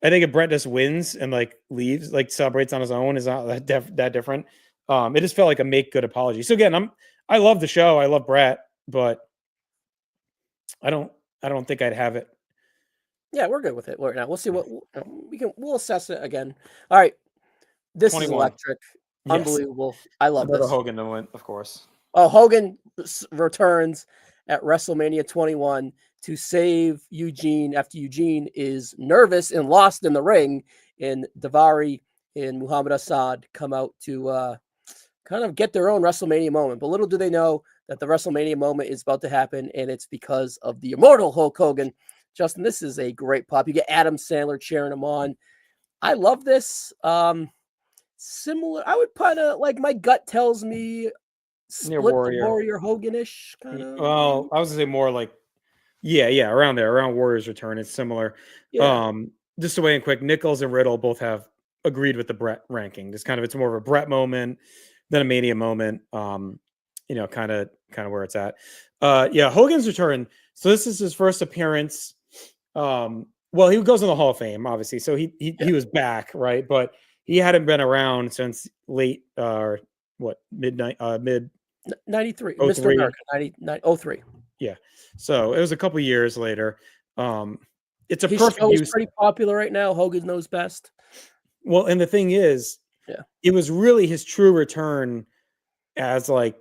I think if Bret just wins and like leaves, like celebrates on his own, is not that different. It just felt like a make good apology. So again, I love the show. I love Bret, but I don't think I'd have it. Yeah, we're good with it right now. We'll see what we'll assess it again. All right. This 21. Is electric. Yes. Unbelievable. I love this. Hogan to win, of course. Oh, Hogan returns at WrestleMania 21 to save Eugene after Eugene is nervous and lost in the ring, and Daivari and Muhammad Assad come out to kind of get their own WrestleMania moment. But little do they know that the WrestleMania moment is about to happen, and it's because of the immortal Hulk Hogan. Justin, this is a great pop. You get Adam Sandler cheering him on. I love this. Similar, I would put like my gut tells me split Warrior Hogan-ish kind of. Well, I was gonna say more like around there, around Warrior's return. It's similar. Yeah. Just to weigh in quick, Nichols and Riddle both have agreed with the Bret ranking. It's more of a Bret moment than a Mania moment. Kind of where it's at. Hogan's return. So this is his first appearance. Well, he goes in the Hall of Fame, obviously. So he was back, right? But he hadn't been around since late mid 93, Mr. America 03. Yeah. So it was a couple years later. It's a His perfect show's pretty popular right now. Hogan knows best. Well, and the thing is, it was really his true return as like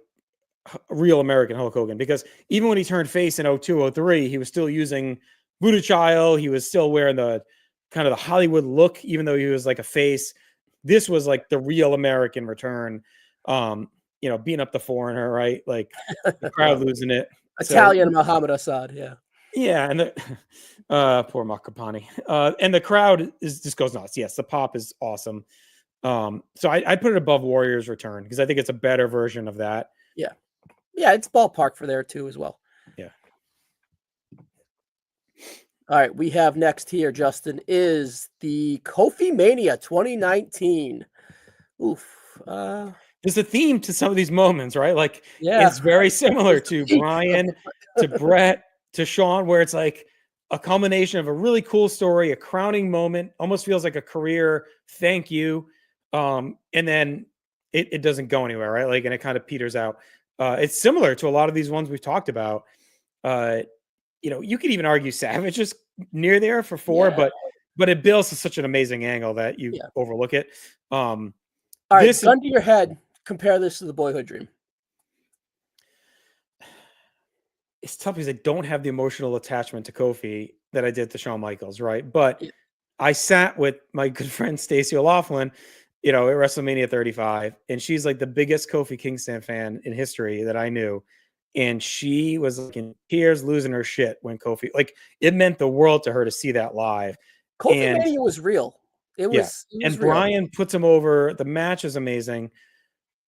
real American Hulk Hogan, because even when he turned face in 02, 03, he was still using Buddha Child. He was still wearing the kind of the Hollywood look, even though he was like a face. This was like the real American return. Beating up the foreigner, right? Like the crowd losing it. Italian Muhammad Assad, yeah. Yeah, and the poor Makapani. And the crowd just goes nuts. Yes, the pop is awesome. So I'd put it above Warrior's return because I think it's a better version of that. Yeah. Yeah, it's ballpark for there too as well. Yeah. All right, we have next here, Justin, is the Kofi Mania 2019. Oof. There's a theme to some of these moments, right? Like Yeah. it's very similar to Peak of Brian, to Brett, to Sean, where it's like a culmination of a really cool story, a crowning moment, almost feels like a career thank you. And then it doesn't go anywhere, right? Like, and it kind of peters out. It's similar to a lot of these ones we've talked about. You could even argue Savage is near there for 4, Yeah. but it builds to such an amazing angle that you Yeah. overlook it. All right, This gun to your head. Compare this to the Boyhood Dream. it's tough because I don't have the emotional attachment to Kofi that I did to Shawn Michaels, right? But Yeah. I sat with my good friend Stacey O'Loughlin, at WrestleMania 35, and she's like the biggest Kofi Kingston fan in history that I knew. And she was like in tears, losing her shit when Kofi, like it meant the world to her to see that live. Kofi And Mania was real. It yeah, was and real. Brian puts him over. The match is amazing.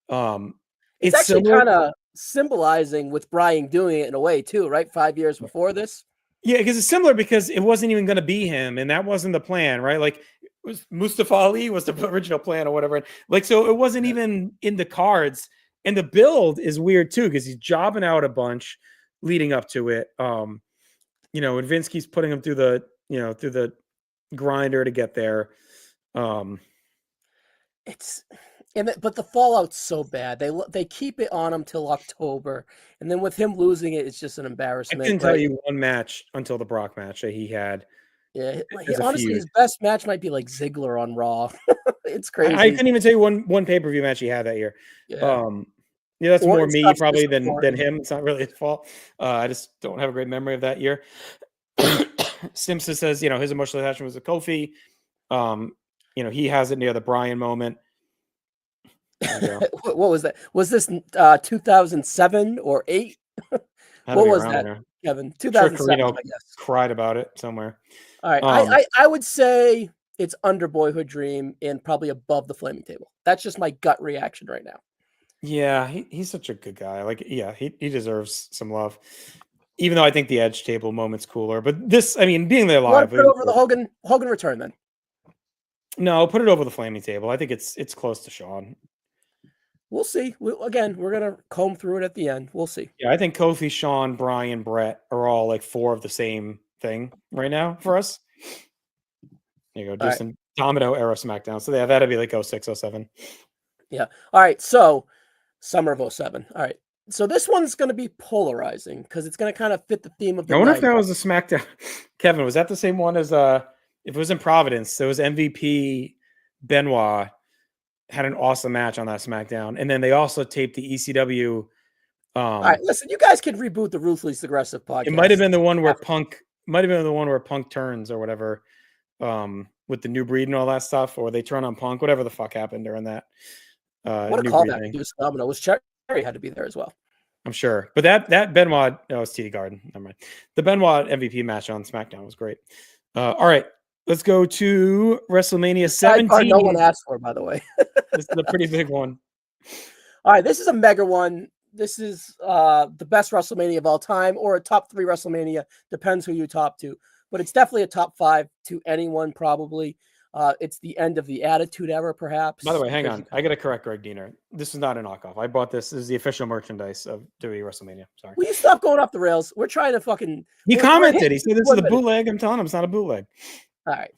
It's It's actually similar. kind of symbolizing with Brian doing it in a way too, right? 5 years before this. Yeah, because it's similar because it wasn't even going to be him, and that wasn't the plan, right? Like, it was Mustafa Ali was the original plan or whatever. Like, so it wasn't even in the cards. And the build is weird too because he's jobbing out a bunch leading up to it. And Vince keeps putting him through the grinder to get there. But the fallout's so bad. They keep it on him till October, and then with him losing it, it's just an I embarrassment. couldn't tell Right? you one match until the Brock match that he had Yeah. as a Honestly, feud. his best match might be like Ziggler on Raw. It's I crazy. couldn't even tell you one pay-per-view match he had that year. Yeah. That's more Orton me stuff's probably just than Orton. him. It's not really his fault. I just don't have a great memory of that year. Simpson says, his emotional attachment was to Kofi. He has it near the Brian moment. What was that? Was this 2007 or 8? What was that, there. Kevin? Sure, 2007, Carino I guess. cried about it somewhere. All right. I would say it's under Boyhood Dream and probably above the Flaming Table. That's just my gut reaction right now. Yeah, he's such a good guy. Like, yeah, he deserves some love. Even though I think the Edge table moment's cooler. But this, being there You want live. to put it over the Hogan return then? No, put it over the Flaming Table. I think it's close to Sean. We'll see. We're gonna comb through it at the end. We'll see. Yeah, I think Kofi, Sean, Brian, Brett are all like 4 of the same thing right now for us. There you go, just in Domino era SmackDown. So yeah, that'd be like 06, 07. Yeah. All right. So summer of 07. All right. So this one's going to be polarizing because it's going to kind of fit the theme of the I wonder night. if that was a SmackDown. Kevin, was that the same one as if it was in Providence? There was MVP Benoit had an awesome match on that SmackDown, and then they also taped the ECW. All right, listen, you guys can reboot the Ruthless Aggressive podcast. It might have been the one where Punk turns or whatever, with the new breed and all that stuff, or they turn on Punk, whatever the fuck happened during that. What a callback to Phenomenal. Was Cherry had to be there as well. I'm sure. But that Benoit, it's TD Garden. Never mind. The Benoit MVP match on SmackDown was great. All right. Let's go to WrestleMania 17. No one asked for, by the way. This is a pretty big one. All right. This is a mega one. This is the best WrestleMania of all time, or a top 3 WrestleMania. Depends who you top to. But it's definitely a top 5 to anyone, probably. It's the end of the Attitude Era, perhaps. By the way, hang on. I got to correct Greg Diener. This is not a knockoff. I bought this. This is the official merchandise of WWE WrestleMania. Sorry. Will you stop going off the rails? We're trying to fucking... He commented. He said this is a bootleg. I'm telling him it's not a bootleg. All right.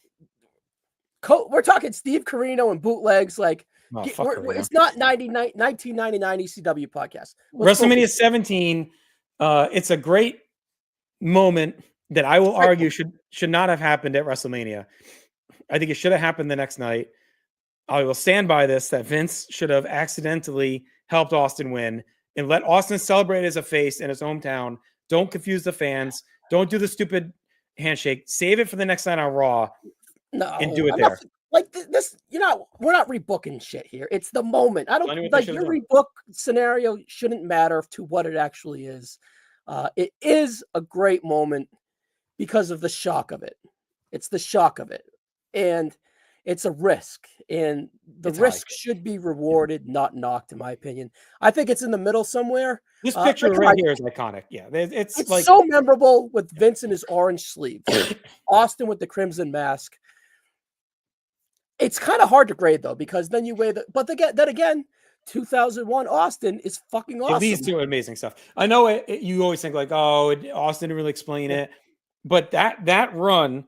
We're talking Steve Corino and bootlegs. Like, it's not 1999 ECW podcast. WrestleMania 17. It's a great moment that I will argue should not have happened at WrestleMania. I think it should have happened the next night. I will stand by this, that Vince should have accidentally helped Austin win and let Austin celebrate as a face in his hometown. Don't confuse the fans. Don't do the stupid handshake. Save it for the next night on Raw. No, and do it there. Like this, we're not rebooking shit here. It's the moment. I don't like your rebook scenario shouldn't matter to what it actually is. It is a great moment because of the shock of it. It's the shock of it. And it's a risk, and the It's high. risk should be rewarded, not knocked, in my opinion. I think it's in the middle somewhere. This picture But come right on, here is iconic. Yeah, it's it's like so memorable with Vince in his orange sleeves, Austin with the crimson mask. It's kind of hard to grade though, because then you weigh then again, 2001 Austin is fucking it leads awesome. to amazing stuff. I know you always think like, oh, Austin didn't really explain Yeah. it, but that run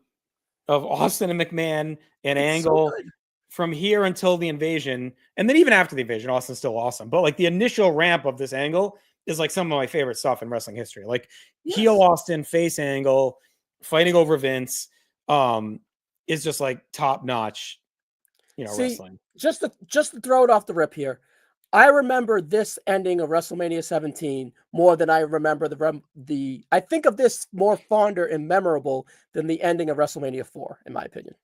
of Austin and McMahon and It's so Angle good. from here until the invasion, and then even after the invasion, Austin's still awesome. But like the initial ramp of this Angle is like some of my favorite stuff in wrestling history. Like heel Yes. Austin, face Angle, fighting over Vince, is just like top notch, See, wrestling. just to throw it off the rip here, I remember this ending of WrestleMania 17 more than I remember the. I think of this more fonder and memorable than the ending of WrestleMania 4, in my opinion.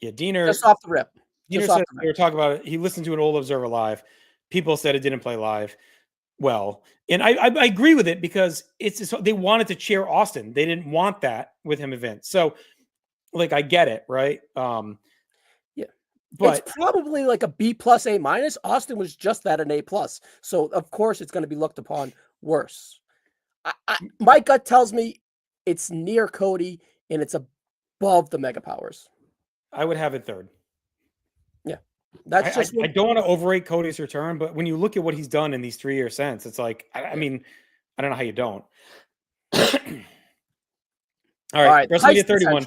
Yeah, Diener. Just off the rip. Diener Just off said the they rip. were talking about it. He listened to an old Observer Live. People said it didn't play live well, and I agree with it because they wanted to cheer Austin. They didn't want that with him and Vince. So, like, I get it, right? Yeah. But It's probably like a B plus A minus. Austin was just that, an A plus. So of course it's going to be looked upon worse. My gut tells me it's near Cody and it's above the Mega Powers. I would have it third. Yeah. That's just I don't want to overrate Cody's return, but when you look at what he's done in these 3 years since, it's like, I mean, I don't know how you don't. All right, WrestleMania 31.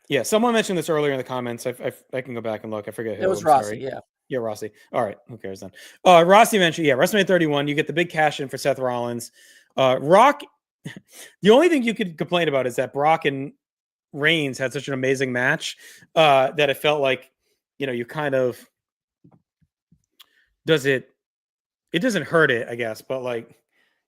Yeah, someone mentioned this earlier in the comments. I can go back and look. I forget who. It was I'm Rossi, sorry. yeah. Yeah, Rossi. All right, who cares then? Rossi mentioned, WrestleMania 31. You get the big cash in for Seth Rollins. Rock. The only thing you could complain about is that Brock and Reigns had such an amazing match that it felt like, you kind of it doesn't hurt it, I guess, but like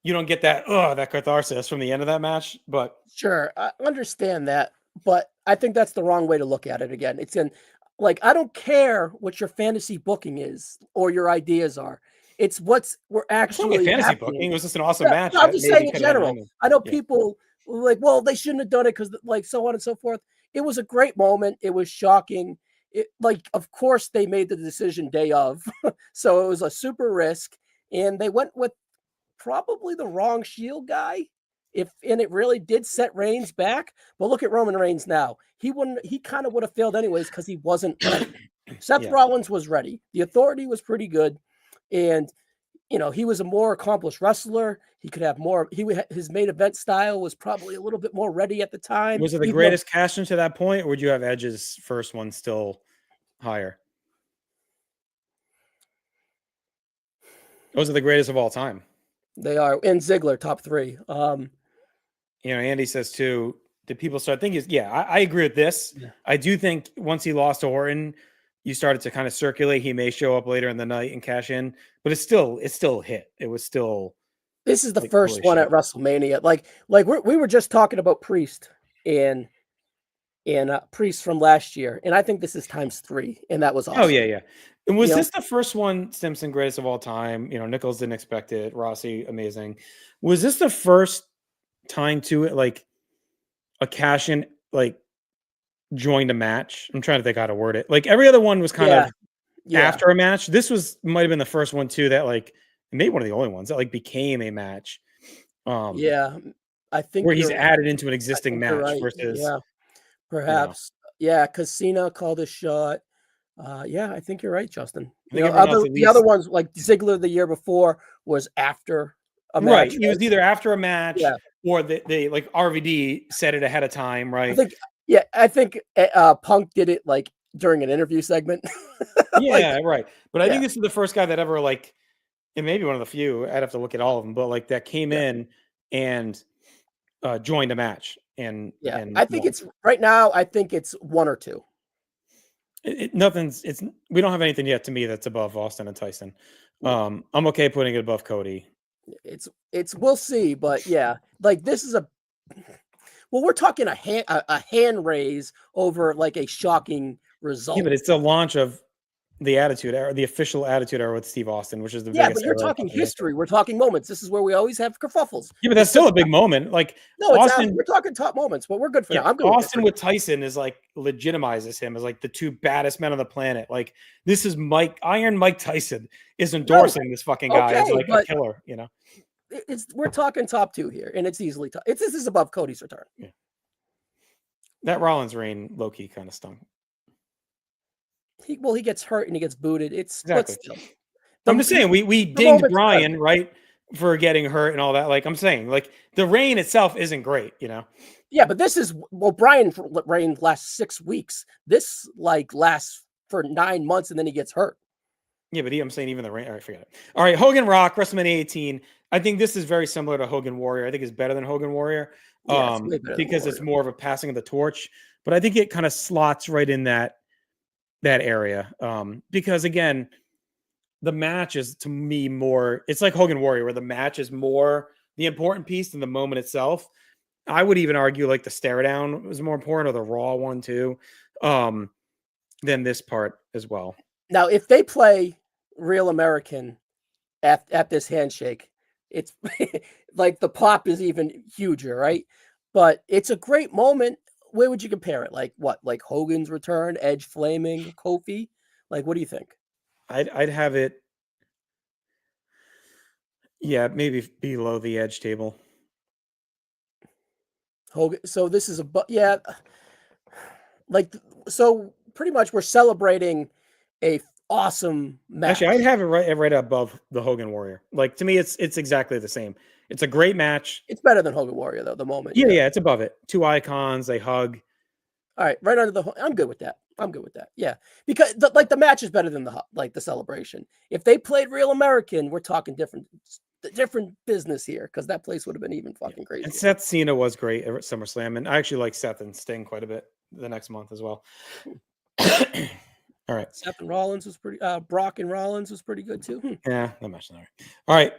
you don't get that catharsis from the end of that match. But Sure, I understand that, but I think that's the wrong way to look at it again. It's in like I don't care what your fantasy booking is or your ideas are. It's we're it's not like actually fantasy happening. booking. It was just an awesome match. No, I'm That just maybe saying in could have had an general. ending. I know Yeah. people like, well, they shouldn't have done it because like so on and so forth. It was a great moment. It was shocking. It like, of course, they made the decision day of, so it was a super risk, and they went with probably the wrong Shield guy. And it really did set Reigns back. But look at Roman Reigns now. He kind of would have failed anyways because he wasn't ready. Seth Yeah. Rollins was ready. The Authority was pretty good. And he was a more accomplished wrestler. He could have more. His main event style was probably a little bit more ready at the time. Was it the even though- greatest cash in to that point, or would you have Edge's first one still higher? Was it the greatest of all time? They are in Ziggler top 3. Andy says too. Did people start thinking? Yeah, I agree with this. Yeah. I do think once he lost to Orton, you started to kind of circulate. He may show up later in the night and cash in, but it's still a hit. It was still. This is the like, first one at WrestleMania. Like we were just talking about Priest and Priest from last year, and I think this is times 3, and that was awesome. Oh yeah. And was this the first one? Simpson greatest of all time. Nichols didn't expect it. Rossi amazing. Was this the first time to it like a cash in like joined a match? I'm trying to think how to word it. Like every other one was kind of after a match. This might have been the first one too that like maybe one of the only ones that like became a match. I think where he's added into an existing match right. versus perhaps because Cena called a shot. I think you're right, Justin. I think The other ones like Ziggler the year before was after a match. Right. It was either after a match or they like RVD said it ahead of time, right? I think Punk did it like during an interview segment. Yeah, right. But I think this is the first guy that ever like, and maybe one of the few, I'd have to look at all of them, but like that came in and joined a match. And I think it's right now, I think it's 1 or 2. We don't have anything yet to me that's above Austin and Tyson. I'm okay putting it above Cody. It's we'll see, but like this is we're talking a hand raise over like a shocking result. Yeah, but it's the launch of the Attitude Era, the official Attitude Era with Steve Austin, which is the Yeah, biggest but you're era of talking WWE. history. We're talking moments. This is where we always have kerfuffles. Yeah, but that's still a big moment. Like No, it's Austin, we're talking top moments, but we're good for yeah, now. I'm good Austin with with Tyson is like legitimizes him as like the two baddest men on the planet. Like this is Iron Mike Tyson is endorsing this fucking guy as okay, like a but killer, you know. we're talking top 2 here, and it's easily top. This is above Cody's return. Yeah. That Rollins reign low key kind of stung. He gets hurt and he gets booted. It's Exactly. but still. I'm just saying we dinged Brian right for getting hurt and all that. Like I'm saying, like the reign itself isn't great, you know. Yeah, but this is Brian reigned last 6 weeks. This like lasts for 9 months and then he gets hurt. Yeah, but I'm saying even the reign. All right, forget it. All right, Hogan Rock, WrestleMania 18. I think this is very similar to Hogan Warrior. I think it's better than Hogan Warrior because it's more of a passing of the torch. But I think it kind of slots right in that area because again, the match is to me more. It's like Hogan Warrior, where the match is more the important piece than the moment itself. I would even argue like the stare down was more important, or the Raw one too, than this part as well. Now, if they play Real American at this handshake, it's like the pop is even huger, right? But it's a great moment. Where would you compare it? Like what? Like Hogan's return, Edge flaming, Kofi? Like what do you think? I'd have it. Yeah, maybe below the Edge table. Hogan. So this is like so pretty much we're celebrating a awesome match. Actually, I'd have it right above the Hogan Warrior. Like to me, it's exactly the same. It's a great match. It's better than Hogan Warrior though. The moment. Yeah, it's above it. Two icons, they hug. All right, right under the. I'm good with that. Yeah, because the match is better than the celebration. If they played Real American, we're talking different business here because that place would have been even fucking crazy. And Seth Cena was great at SummerSlam, and I actually like Seth and Sting quite a bit the next month as well. All right, Seth and Rollins was pretty. Brock and Rollins was pretty good too. Yeah, that match. All right,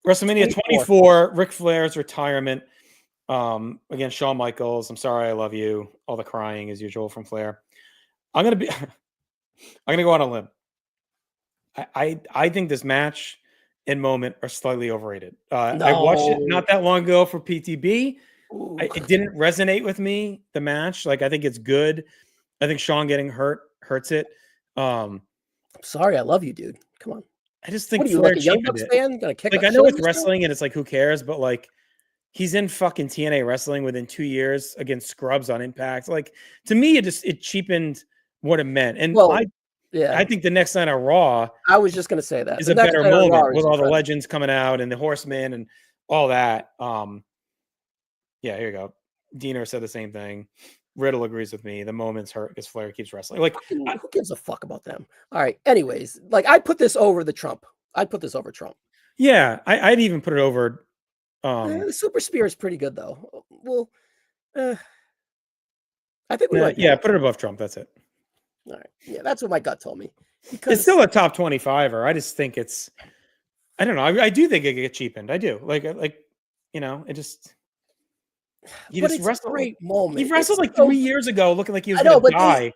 WrestleMania 24, Ric Flair's retirement. Again, Shawn Michaels. I'm sorry, I love you. All the crying as usual from Flair. I'm gonna go on a limb. I think this match and moment are slightly overrated. I watched it not that long ago for PTB. It didn't resonate with me, the match. Like I think it's good. I think Shawn getting hurt hurts it. I'm sorry, I love you, dude. Come on. I just think what are you, like a Young Bucks fan? Gonna kick like I know it's wrestling and it's like who cares, but like he's in fucking TNA wrestling within 2 years against scrubs on Impact. Like to me, it cheapened what it meant. And I think the next night on Raw, I was just gonna say that is a better moment with all the legends coming out and the Horsemen and all that. Yeah, here you go. Diener said the same thing. Riddle agrees with me. The moment's hurt because Flair keeps wrestling. Like, who gives a fuck about them? All right. Anyways, like I put this over the Trump. I'd put this over Trump. Yeah, I'd even put it over. The Super Spear is pretty good though. Well, I think we put it above Trump. That's it. All right. Yeah, that's what my gut told me. Because it's still a top 25er. I just think it's. I don't know. I do think it gets cheapened. I do. Like you know, it just. He just wrestled. Great moment. He wrestled like 3 years ago, looking like he was going to die.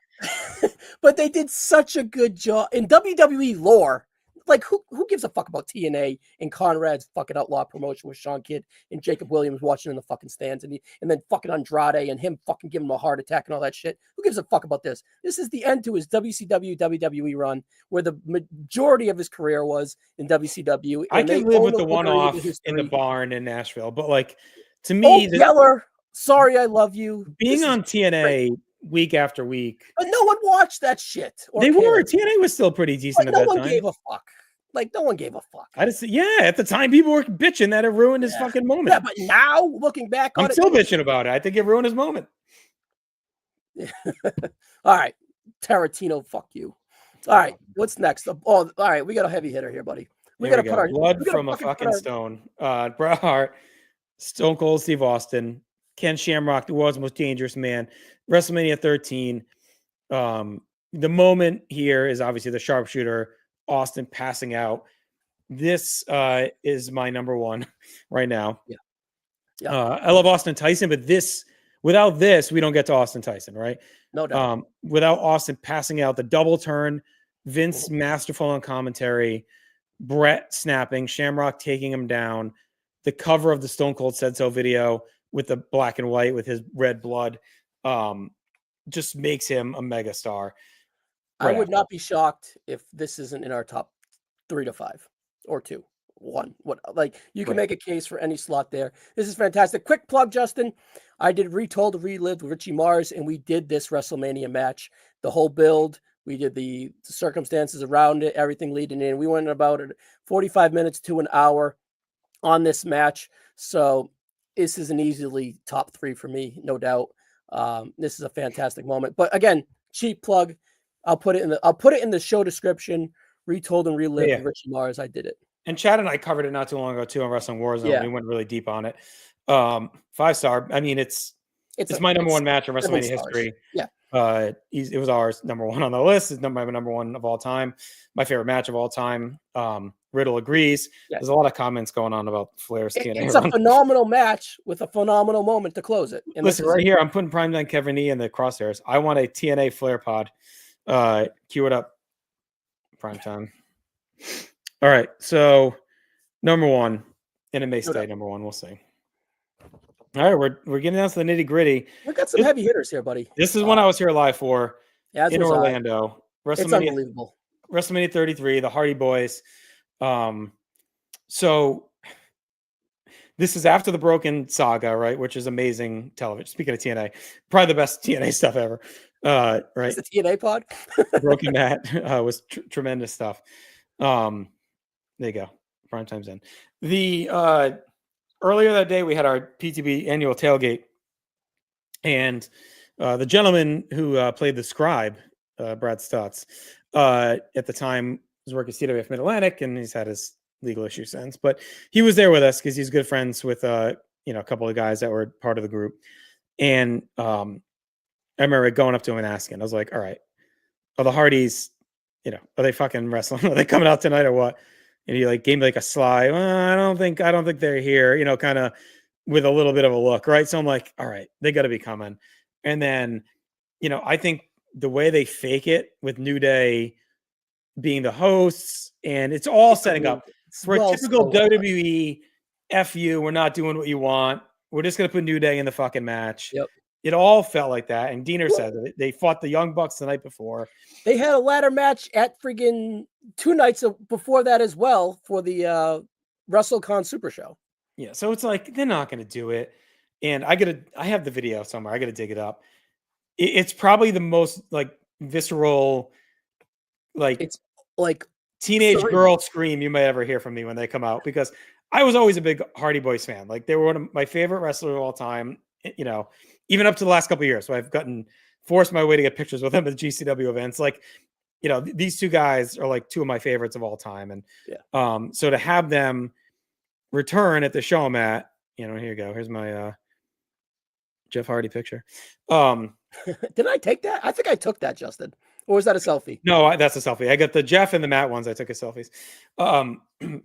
But they did such a good job in WWE lore. Like who gives a fuck about TNA and Conrad's fucking outlaw promotion with Sean Kidd and Jacob Williams watching in the fucking stands and then fucking Andrade and him fucking giving him a heart attack and all that shit. Who gives a fuck about this? This is the end to his WCW WWE run where the majority of his career was in WCW. I can live with the one-off in the barn in Nashville, but like to me, Yeller, sorry, I love you. Being on TNA week after week. But no one watched that shit. TNA was still pretty decent at that time. No one gave a fuck. Like, no one gave a fuck. At the time, people were bitching that it ruined his fucking moment. Yeah, but now, looking back on I'm still bitching about it. I think it ruined his moment. All right. Tarantino, fuck you. All right. What's next? All right. We got a heavy hitter here, buddy. We got to put our blood from a fucking stone. Bret Hart, Stone Cold Steve Austin, Ken Shamrock, the world's most dangerous man. WrestleMania 13. The moment here is obviously the sharpshooter, Austin passing out. This is my number one right now. Yeah. I love Austin Tyson, but without this, we don't get to Austin Tyson, right? No doubt. Without Austin passing out, the double turn Vince masterful on commentary, Brett snapping, Shamrock taking him down, the cover of the Stone Cold Said So video with the black and white with his red blood, just makes him a megastar. I would not be shocked if this isn't in our top 3 to 5 or 2, 1. What, like, you can make a case for any slot there. This is fantastic. Quick plug, Justin. I did Retold, Relived with Richie Mars, and we did this WrestleMania match, the whole build. We did the circumstances around it, everything leading in. We went about 45 minutes to an hour on this match. So this is an easily top 3 for me, no doubt. This is a fantastic moment. But again, cheap plug. I'll put it in the show description. Retold and Relived with Richie Mars. I did it. And Chad and I covered it not too long ago too on Wrestling Warzone. Yeah. We went really deep on it. 5-star. I mean, it's my number 1 match in WrestleMania history. Yeah. It was ours number 1 on the list. It's my number 1 of all time. My favorite match of all time. Riddle agrees. Yeah. There's a lot of comments going on about Flair's TNA. It's a phenomenal match with a phenomenal moment to close it. And listen, right here, I'm putting Primetime Kevin E in the crosshairs. I want a TNA Flair pod. Cue it up. Primetime. All right. So number 1, and it may stay number 1. We'll see. All right, we're getting down to the nitty gritty. We got some heavy hitters here, buddy. This is one I was here live for in Orlando. It's unbelievable. WrestleMania 33, the Hardy Boys. So this is after the Broken Saga, right? Which is amazing television. Speaking of TNA, probably the best TNA stuff ever. Right? It's the TNA pod. Broken Matt was tremendous stuff. There you go. Prime time's in. The earlier that day we had our PTB annual tailgate, and the gentleman who played the scribe, Brad Stutz, at the time was working at CWF Mid-Atlantic, and he's had his legal issues since. But he was there with us because he's good friends with a couple of guys that were part of the group. And I remember going up to him and asking. I was like, "All right, are the Hardys, are they fucking wrestling? Are they coming out tonight or what?" And he gave me a sly, I don't think they're here, kind of with a little bit of a look, right? So I'm like, all right, they got to be coming. And then, I think the way they fake it with New Day being the hosts, and it's all setting up for a typical WWE FU. We're not doing what you want. We're just going to put New Day in the fucking match. Yep. It all felt like that. And Diener said that they fought the Young Bucks the night before. They had a ladder match at friggin' 2 nights before that as well for the WrestleCon Super Show. Yeah, so it's like they're not going to do it. And I have the video somewhere. I got to dig it up. It's probably the most visceral, it's like teenage girl scream you may ever hear from me when they come out, because I was always a big Hardy Boys fan. They were one of my favorite wrestlers of all time. Even up to the last couple of years. So I've forced my way to get pictures with them at GCW events. These 2 guys are 2 of my favorites of all time. And so to have them return at the show mat, here you go. Here's my Jeff Hardy picture. Did I take that? I think I took that, Justin. Or was that a selfie? No, that's a selfie. I got the Jeff and the Matt ones. I took as selfies.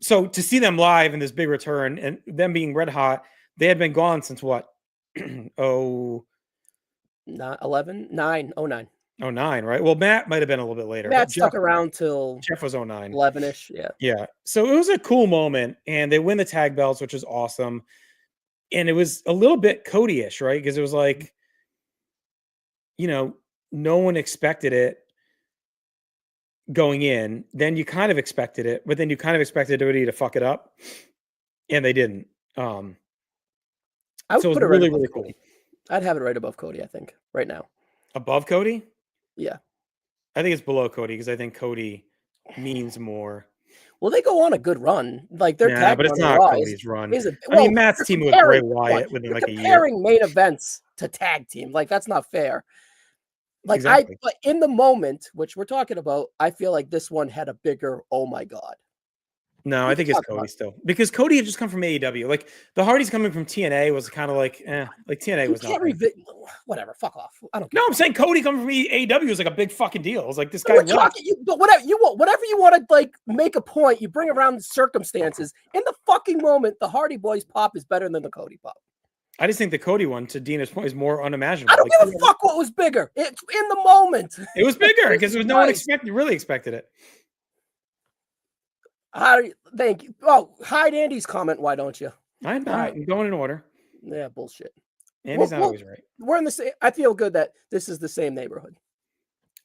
So to see them live in this big return and them being red hot, they had been gone since what? 09, right? Well, Matt might have been a little bit later. Matt stuck around till Jeff was 09. 11-ish, Yeah. So it was a cool moment, and they win the tag belts, which is awesome. And it was a little bit Cody-ish, right? Because it was no one expected it going in. Then you kind of expected it, but then you kind of expected everybody to fuck it up, and they didn't. I would so put it really, really cool. I'd have it right above Cody, I think, right now. Above Cody? Yeah. I think it's below Cody because I think Cody means more. Well, they go on a good run. Their tag but it's not Cody's run. Matt's team with Bray Wyatt within a year. Comparing main events to tag team, that's not fair. Exactly. But in the moment, which we're talking about, I feel like this one had a bigger, oh my God. No, I think it's Cody still, because Cody had just come from AEW. The Hardys coming from TNA was kind of TNA was not. Whatever, fuck off. I don't care. No, I'm saying Cody coming from AEW was a big fucking deal. It was this guy. But whatever you want to make a point, you bring around the circumstances. In the fucking moment, the Hardy Boys pop is better than the Cody pop. I just think the Cody one, to Dina's point, is more unimaginable. I don't give a fuck what was bigger. It's in the moment. It was bigger because there was no one really expected it. Thank you. Oh, hide Andy's comment. Why don't you? I'm not. I'm going in order. Yeah, bullshit. Andy's not always right. We're in the same. I feel good that this is the same neighborhood.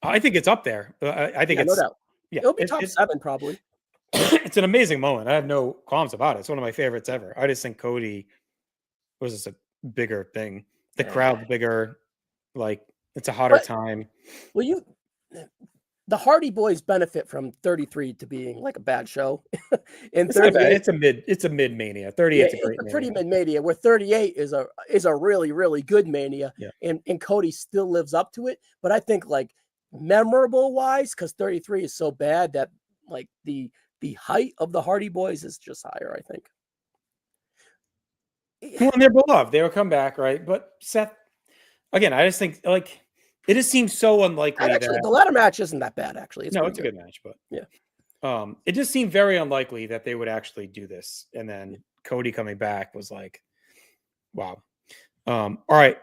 I think it's up there. I think it's no doubt. Yeah, It'll be top 7 probably. It's an amazing moment. I have no qualms about it. It's one of my favorites ever. I just think Cody was just a bigger thing. The crowd's bigger. Like, it's a hotter time. Well, the Hardy Boys benefit from 33 to being like a bad show. And it's a mid Mania. 38 is a great pretty mid Mania, where 38 is a really, really good Mania. Yeah. And Cody still lives up to it. But I think like memorable wise, because 33 is so bad that like the height of the Hardy Boys is just higher, I think. Well, and they're beloved. They will come back, right? But Seth, again, I just think like it just seems so unlikely. Actually, the ladder match isn't that bad. Actually, it's a good match, but yeah, it just seemed very unlikely that they would actually do this. And then Cody coming back was like, wow. All right,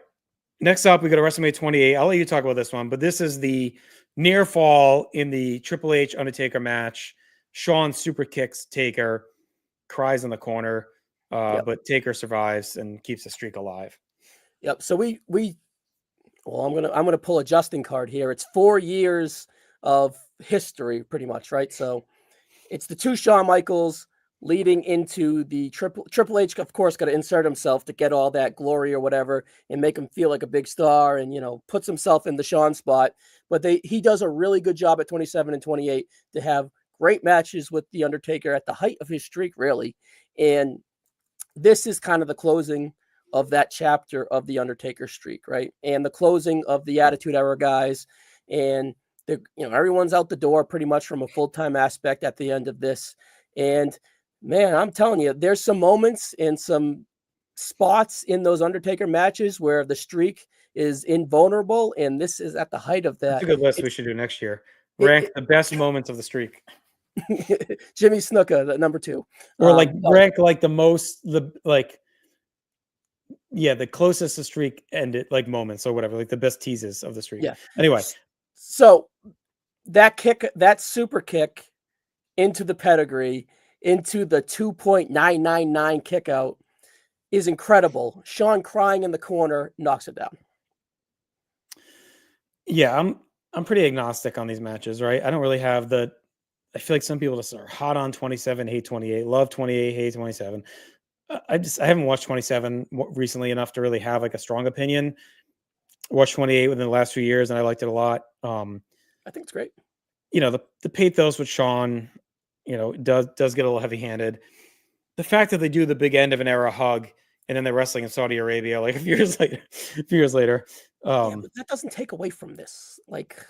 next up we go to WrestleMania 28. I'll let you talk about this one, but this is the near fall in the Triple H Undertaker match. Shawn super kicks Taker, cries in the corner, but Taker survives and keeps the streak alive. Yep. So well, I'm gonna pull a Justin card here. It's 4 years of history, pretty much, right? So it's the 2 Shawn Michaels leading into the Triple H, of course, got to insert himself to get all that glory or whatever and make him feel like a big star, and puts himself in the Shawn spot. But he does a really good job at 27 and 28 to have great matches with the Undertaker at the height of his streak, really. And this is kind of the closing of that chapter of the Undertaker streak, right? And the closing of the Attitude Era guys, and everyone's out the door pretty much from a full-time aspect at the end of this. And man, I'm telling you, there's some moments and some spots in those Undertaker matches where the streak is invulnerable, and this is at the height of that. That's a good list we should do next year. Rank the best moments of the streak. Jimmy Snuka, number 2. Or rank like the most, the closest to streak ended, like moments or whatever, like the best teases of the streak. Yeah. Anyway. So that super kick into the pedigree, into the 2.999 kick out is incredible. Shawn crying in the corner knocks it down. Yeah, I'm pretty agnostic on these matches, right? I don't really have I feel like some people just are hot on 27, hate 28, love 28, hate 27. I haven't watched 27 recently enough to really have like a strong opinion. Watched 28 within the last few years, and I liked it a lot. I think it's great. The pathos with Shawn, does get a little heavy-handed. The fact that they do the big end of an era hug, and then they're wrestling in Saudi Arabia like a few years later. But that doesn't take away from this. Like,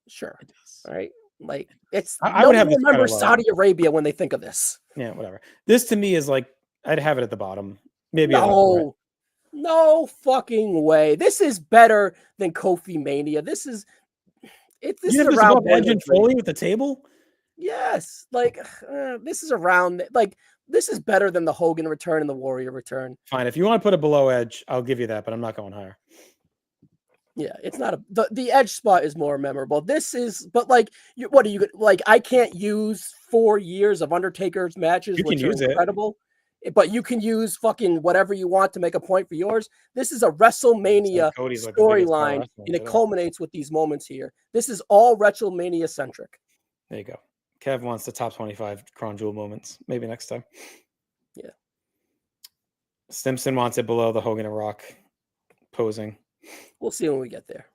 sure, it does. All right. Like, it's I would have this remember Saudi Arabia when they think of this. Yeah, whatever. This to me is like I'd have it at the bottom. Maybe no fucking way. This is better than Kofi Mania. This is around Edge and Foley with the table. Yes, like this is around like this is better than the Hogan return and the Warrior return. Fine, if you want to put it below Edge, I'll give you that, but I'm not going higher. Yeah, it's not the Edge spot is more memorable. This is, but like, what are you like? I can't use 4 years of Undertaker's matches, which are incredible, but you can use fucking whatever you want to make a point for yours. This is a WrestleMania storyline, and it culminates with these moments here. This is all WrestleMania centric. There you go. Kev wants the top 25 Crown Jewel moments. Maybe next time. Yeah. Stimson wants it below the Hogan and Rock posing. We'll see when we get there.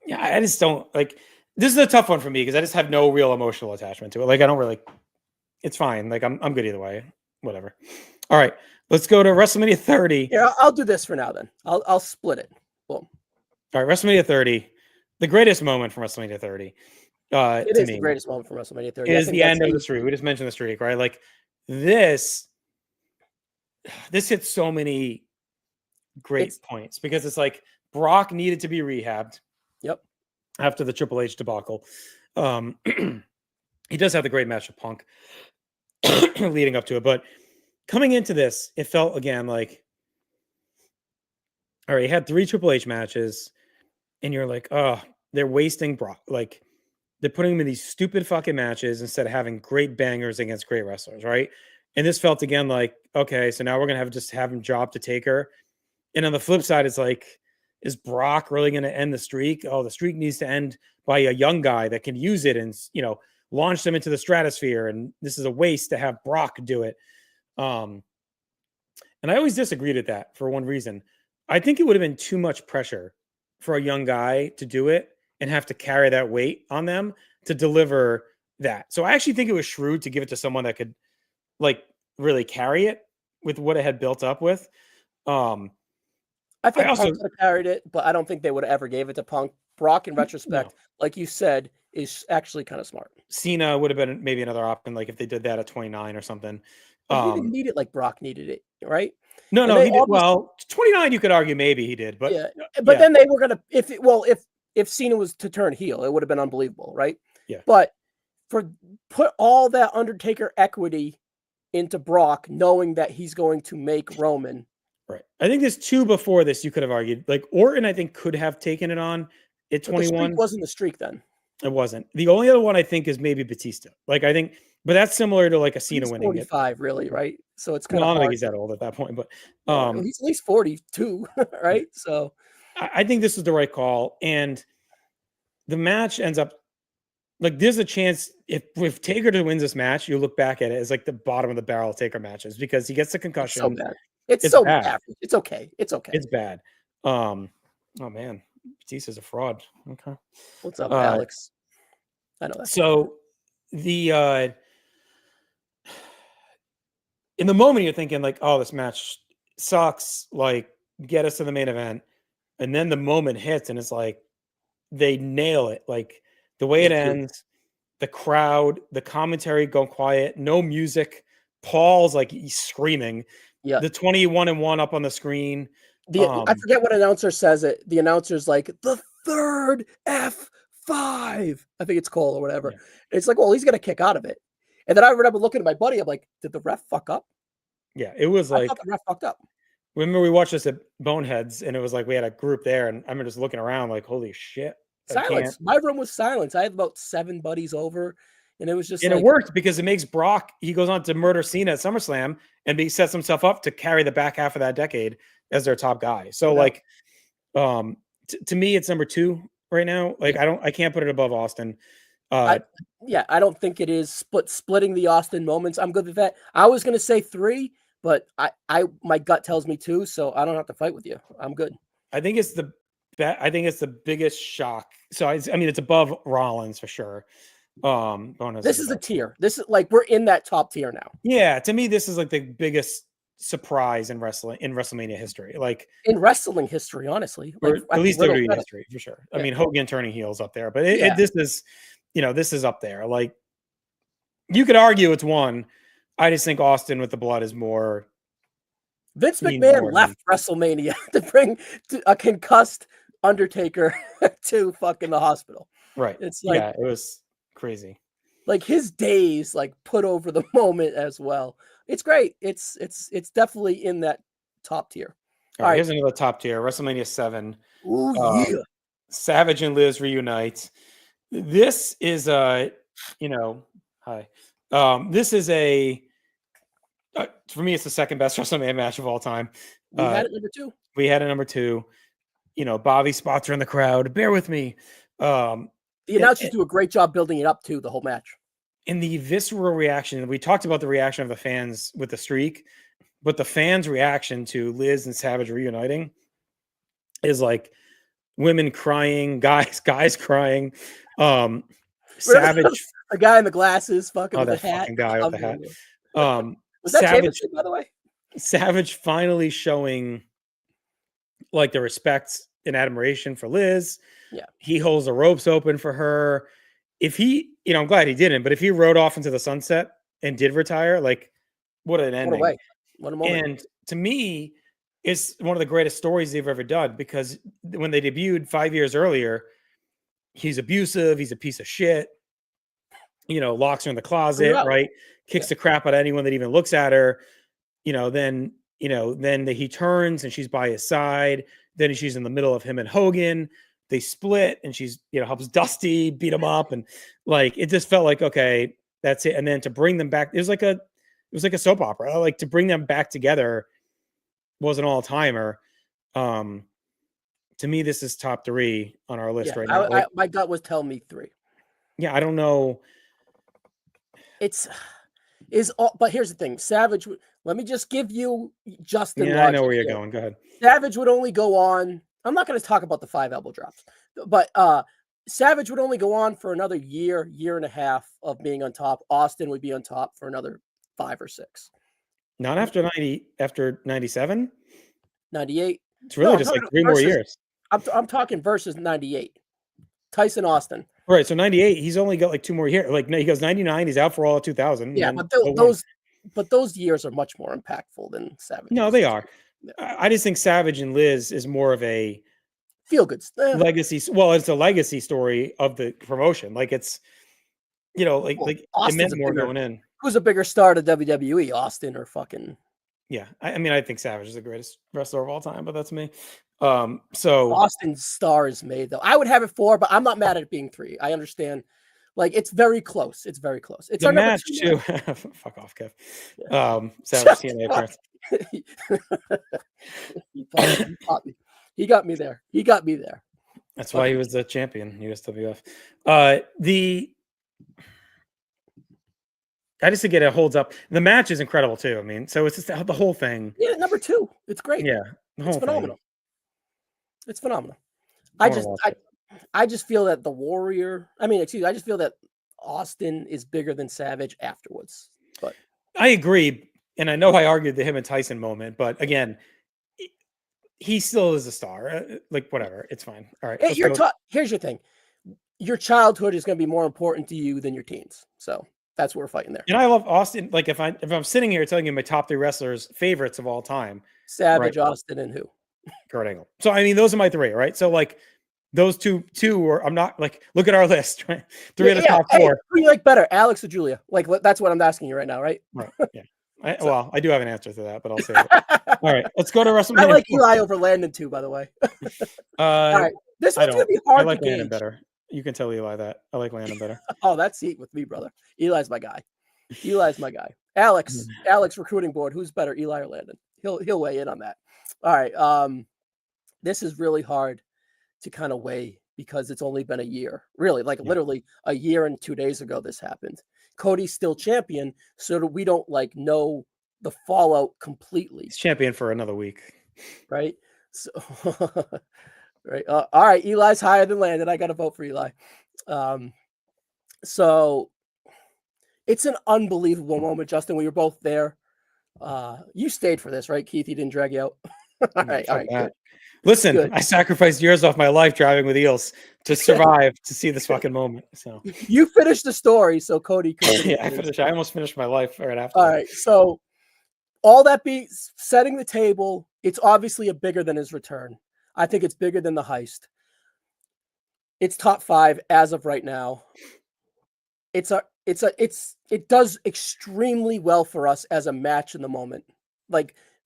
Yeah, I just don't like. This is a tough one for me because I just have no real emotional attachment to it. Like, I don't really. It's fine. Like, I'm good either way. Whatever. All right, let's go to WrestleMania 30. Yeah, I'll do this for now. Then I'll split it. Boom. All right, WrestleMania 30, the greatest moment from WrestleMania 30. It is the greatest moment from WrestleMania 30. Is the end of the streak. We just mentioned the streak, right? Like this hits so many great points because it's like Brock needed to be rehabbed. Yep. After the Triple H debacle. He does have the great match with Punk leading up to it, but coming into this, it felt again like all right, he had 3 Triple H matches, and you're like, oh, they're wasting Brock. Like, they're putting him in these stupid fucking matches instead of having great bangers against great wrestlers, right? And this felt again like, okay, so now we're gonna have him drop to Taker. And on the flip side, it's like, is Brock really gonna end the streak? Oh, the streak needs to end by a young guy that can use it and launch them into the stratosphere. And this is a waste to have Brock do it. And I always disagreed with that for one reason. I think it would have been too much pressure for a young guy to do it and have to carry that weight on them to deliver that. So I actually think it was shrewd to give it to someone that could like really carry it with what it had built up with. I think Punk could have carried it, but I don't think they would have ever gave it to Punk. Brock, in retrospect, like you said, is actually kind of smart. Cena would have been maybe another option, like if they did that at 29 or something. But he didn't need it like Brock needed it, right? No, he did. Well, 29, you could argue maybe he did, but then they were gonna if Cena was to turn heel, it would have been unbelievable, right? Yeah. But put all that Undertaker equity into Brock, knowing that he's going to make Roman. Right. I think there's 2 before this you could have argued. Like Orton, I think, could have taken it on at 21. The streak wasn't the streak then. It wasn't. The only other one I think is maybe Batista. Like I think, but that's similar to like a Cena winning 45, really, right? So it's kind of. I don't think he's that old at that point, but he's at least 42, right? So I think this is the right call, and the match ends up like there's a chance if Taker wins this match, you look back at it as like the bottom of the barrel Taker matches because he gets the concussion. It's so bad. It's so bad. It's okay. It's okay. It's bad. Oh man, Batista's a fraud. Okay. What's up, Alex? I know that. So the in the moment you're thinking like, oh, this match sucks. Like, get us to the main event, and then the moment hits, and it's like they nail it. Like the way it ends, the crowd, the commentary go quiet, no music. Paul's like he's screaming. Yeah, the 21-1 up on the screen. I forget what announcer says it. The announcer's like the third F5, I think it's called or whatever. Yeah. It's like, well, he's gonna kick out of it. And then I remember looking at my buddy. I'm like, did the ref fuck up? Yeah, it was like I thought the ref fucked up. Remember we watched this at Boneheads, and it was like we had a group there, and I remember just looking around like, holy shit! Silence. My room was silence. I had about 7 buddies over. And it was just it worked because it makes Brock, he goes on to murder Cena at SummerSlam and he sets himself up to carry the back half of that decade as their top guy. So like, to me, it's number 2 right now. Like I can't put it above Austin. I don't think it is splitting the Austin moments. I'm good with that. I was going to say 3, but my gut tells me 2. So I don't have to fight with you. I'm good. I think it's the biggest shock. So I mean, it's above Rollins for sure. This is a tier. This is like we're in that top tier now. Yeah, to me, this is like the biggest surprise in WrestleMania history. Like in wrestling history, honestly, or at least WWE history for sure. Yeah. I mean, Hogan turning heels up there, but this is, this is up there. Like you could argue it's 1. I just think Austin with the blood is more. Vince McMahon left WrestleMania to bring a concussed Undertaker to fucking the hospital. Right. It's like it was crazy. Like his days like put over the moment as well. It's great. It's definitely in that top tier. All right, here's another top tier. WrestleMania 7. Oh yeah. Savage and Liz reunite. This is this is for me it's the second best WrestleMania match of all time. We had it number 2. We had it number 2. Bobby spots her in the crowd. Bear with me. The announcers do a great job building it up too, the whole match. In the visceral reaction, we talked about the reaction of the fans with the streak, but the fans' reaction to Liz and Savage reuniting is like women crying, guys crying. Savage, the guy in the glasses, fucking with the hat. Guy with the hat. Was that Savage, by the way? Savage finally showing like the respect and admiration for Liz. Yeah. He holds the ropes open for her. If he, I'm glad he didn't, but if he rode off into the sunset and did retire, like what an ending. What a moment. And to me, it's one of the greatest stories they've ever done because when they debuted 5 years earlier, he's abusive, he's a piece of shit, locks her in the closet, right? Kicks the crap out of anyone that even looks at her. Then he turns and she's by his side. then she's in the middle of him and Hogan. They split, and she's, you know, helps Dusty beat him up, and like it just felt like, okay, that's it. And then to bring them back, it was like a soap opera. Like to bring them back together was an all timer. To me, this is top 3 on our list right now. My gut was telling me 3. Yeah, I don't know. But here's the thing, Savage. Let me just give you Justin. Yeah, I know where you're going. Go ahead. Savage would only go on. I'm not going to talk about the 5 elbow drops, but Savage would only go on for another year and a half of being on top. Austin would be on top for another 5 or 6. Not after 90, after 97, 98. It's really just like 3 more years. I'm talking versus 98. Tyson Austin. Right. So 98, he's only got like 2 more years. Like he goes 99, he's out for all of 2000. Yeah, but those years are much more impactful than Savage. No, they are. Yeah. I just think Savage and Liz is more of a feel good legacy. Well, it's a legacy story of the promotion. Like it's, you know, like it meant more going in. Who's a bigger star to WWE, Austin or fucking? Yeah, I mean, I think Savage is the greatest wrestler of all time, but that's me. So Austin's star is made though. I would have it 4, but I'm not mad at it being 3. I understand. Like it's very close. It's very close. It's the our match too. Fuck off, Kev. Yeah. Savage TNA appearance. He got me there. That's why he was the champion, USWF. I just think it holds up. The match is incredible too. I mean, so it's just the whole thing. Yeah, number 2. It's great. Yeah, it's phenomenal. Thing. It's phenomenal. I just feel that the Warrior. I just feel that Austin is bigger than Savage afterwards. But I agree, and I know I argued the him and Tyson moment, but again, he still is a star. Like whatever, it's fine. All right. Here's your thing. Your childhood is going to be more important to you than your teens. So that's what we're fighting there. And I love Austin. Like if I'm sitting here telling you my top 3 wrestlers, favorites of all time, Savage, right? Austin, and who? Kurt Angle. So I mean, those are my 3, right? So like those two are. I'm not like look at our list. Right? 3 of the top 4. Who do you like better, Alex or Julia? Like that's what I'm asking you right now, right? Right. Yeah. Well, I do have an answer to that, but I'll say it. All right, let's go to WrestleMania. I like Eli over Landon too, by the way. All right, this one's gonna be hard. I like to Landon better. You can tell Eli that. I like Landon better. Oh, that's heat with me, brother. Eli's my guy. Alex recruiting board. Who's better, Eli or Landon? He'll weigh in on that. All right. This is really hard to kind of weigh because it's only been a year. Really, literally a year and 2 days ago this happened. Cody's still champion, so that we don't know the fallout completely. He's champion for another week. Right? So right. All right, Eli's higher than Landon. I got to vote for Eli. So it's an unbelievable moment, Justin. We were both there. You stayed for this, right, Keith? He didn't drag you out. all right. Good. Listen, good. I sacrificed years off my life driving with Eels to survive to see this fucking moment. So you finished the story, so Cody could. Yeah, I finished. I almost finished my life right after. All right, so all that setting the table. It's obviously bigger than his return. I think it's bigger than the heist. It's top 5 as of right now. It does extremely well for us as a match in the moment.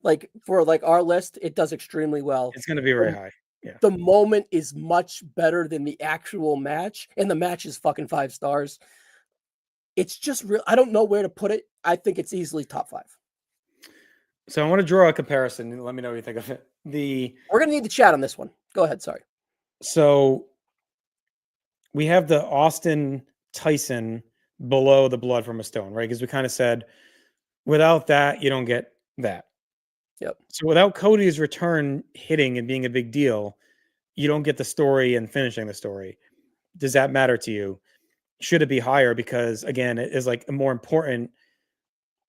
Like for our list, it does extremely well. It's going to be very high. Yeah. The moment is much better than the actual match, and the match is fucking 5 stars. It's just real. I don't know where to put it. I think it's easily top 5. So I want to draw a comparison and let me know what you think of it. We're going to need to chat on this one. Go ahead. Sorry. So we have the Austin Tyson below the blood from a stone, right? Because we kind of said without that, you don't get that. Yep. So without Cody's return hitting and being a big deal, you don't get the story and finishing the story. Does that matter to you? Should it be higher? Because again, it is like a more important.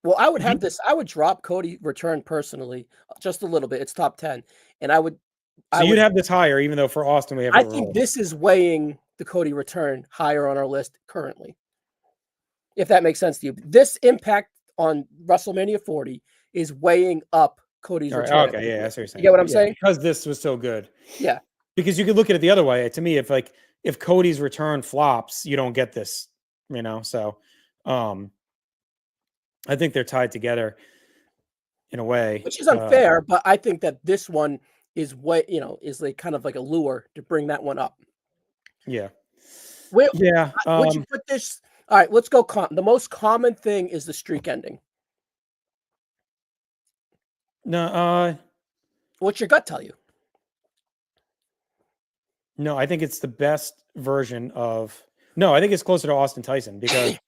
Well, I would have this. I would drop Cody return personally just a little bit. It's top 10. And I would. So you'd have this higher, even though for Austin we have. I think this is weighing the Cody return higher on our list currently. If that makes sense to you. This impact on WrestleMania 40 is weighing up Cody's return. Okay, yeah, that's what you're saying. You get what I'm saying? Because this was so good. Yeah. Because you could look at it the other way. To me, if Cody's return flops, you don't get this, So I think they're tied together in a way. Which is unfair, but I think that this one is what, is like kind of like a lure to bring that one up. Yeah. Where Yeah. would you put this? All right, let's go. The most common thing is the streak ending. No, What's your gut tell you? no, I think it's the best version of. No, I think it's closer to Austin Tyson because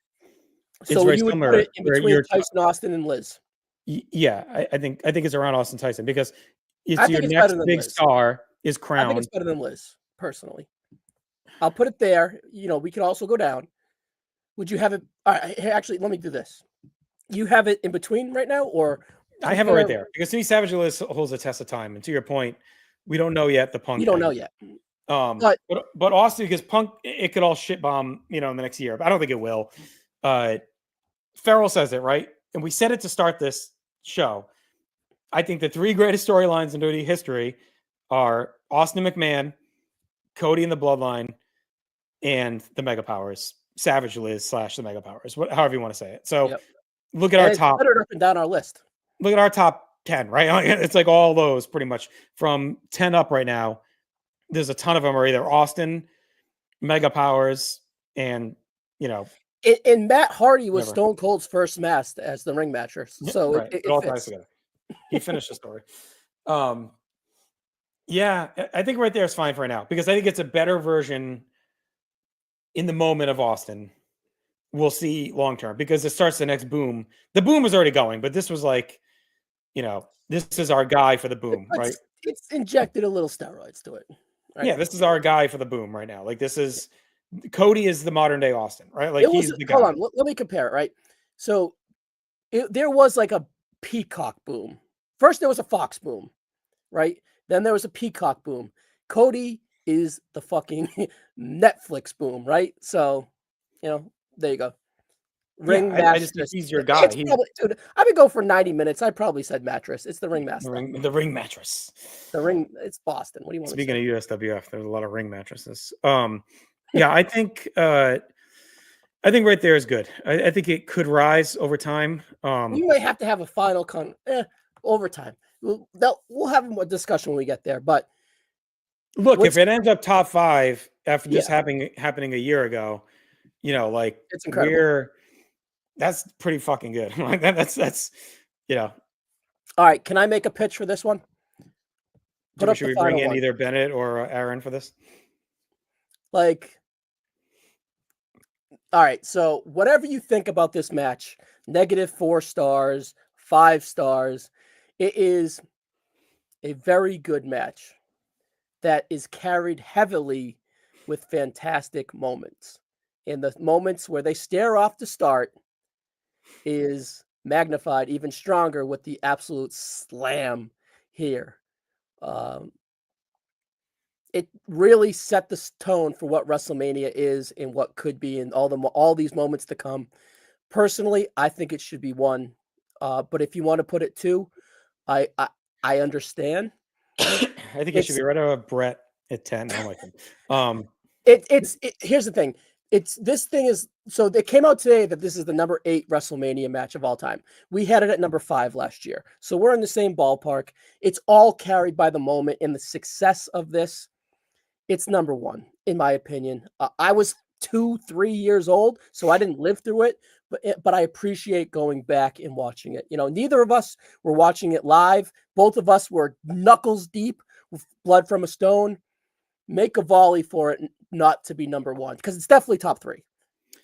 it's So very you would put similar. it in Where between you're, Tyson Austin and Liz. yeah, I think it's around Austin Tyson because it's I your think it's better next than big Liz. star is I think it's crowned. better than Liz, personally. I'll put it there. We could also go down. Would you have it? All right, hey, actually, let me do this. You have it in between right now, or I have it right there because to me, Savage Liz holds a test of time. And to your point, we don't know yet the we Punk don't thing. know yet. But But Austin, because Punk, it could all shit bomb, in the next year. But I don't think it will. Farrell says it right, and we said it to start this show. I think the three greatest storylines in WWE history are Austin McMahon, Cody and the Bloodline, and the Mega Powers, Savage Liz / the Mega Powers, however you want to say it. So yep. look at And our it's top. cluttered up and down our list. Look at our top 10, right? It's like all those pretty much from 10 up right now. There's a ton of them are either Austin, Mega Powers, and And Matt Hardy was whatever. Stone Cold's first match as the ring matcher, so right. it all fits. ties together. He finished the story. Yeah, I think right there is fine for right now because I think it's a better version in the moment of Austin. We'll see long term because it starts the next boom. The boom was already going, but this was like, this is our guy for the boom, right? It's injected a little steroids to it. Right? Yeah, this is our guy for the boom right now. Like this is Cody is the modern day Austin, right? Like he's the guy. Hold on, let me compare it. Right, so there was like a Peacock boom. First, there was a Fox boom, right? Then there was a Peacock boom. Cody is the fucking Netflix boom, right? So, there you go. Ring mattress. I just think he's your guy. Dude, I would go for 90 minutes. I probably said mattress. It's the ring master. The ring mattress. The ring. It's Boston. What do you want? Speaking of USWF, there's a lot of ring mattresses. Yeah, I think right there is good. I think it could rise over time. We might have to have a final overtime. We'll have a discussion when we get there. But look, if it ends up top 5 after this happening a year ago, like it's incredible. That's pretty fucking good. Like that's All right, can I make a pitch for this one? Should we bring in either Bennett or Aaron for this? Like, all right. So whatever you think about this match, -4 stars, 5 stars, it is a very good match that is carried heavily with fantastic moments. And the moments where they stare off the start is magnified even stronger with the absolute slam here. It really set the tone for what WrestleMania is and what could be in all these moments to come. Personally, I think it should be 1. But if you want to put it 2, I understand. I think it should be right over Brett at 10. I like him. Here's the thing. So it came out today that this is the number 8 WrestleMania match of all time. We had it at number 5 last year. So we're in the same ballpark. It's all carried by the moment and the success of this. It's number 1, in my opinion. I was 2-3 years old, so I didn't live through it, but I appreciate going back and watching it. Neither of us were watching it live. Both of us were knuckles deep with blood from a stone. Make a volley for it not to be number 1 because it's definitely top 3.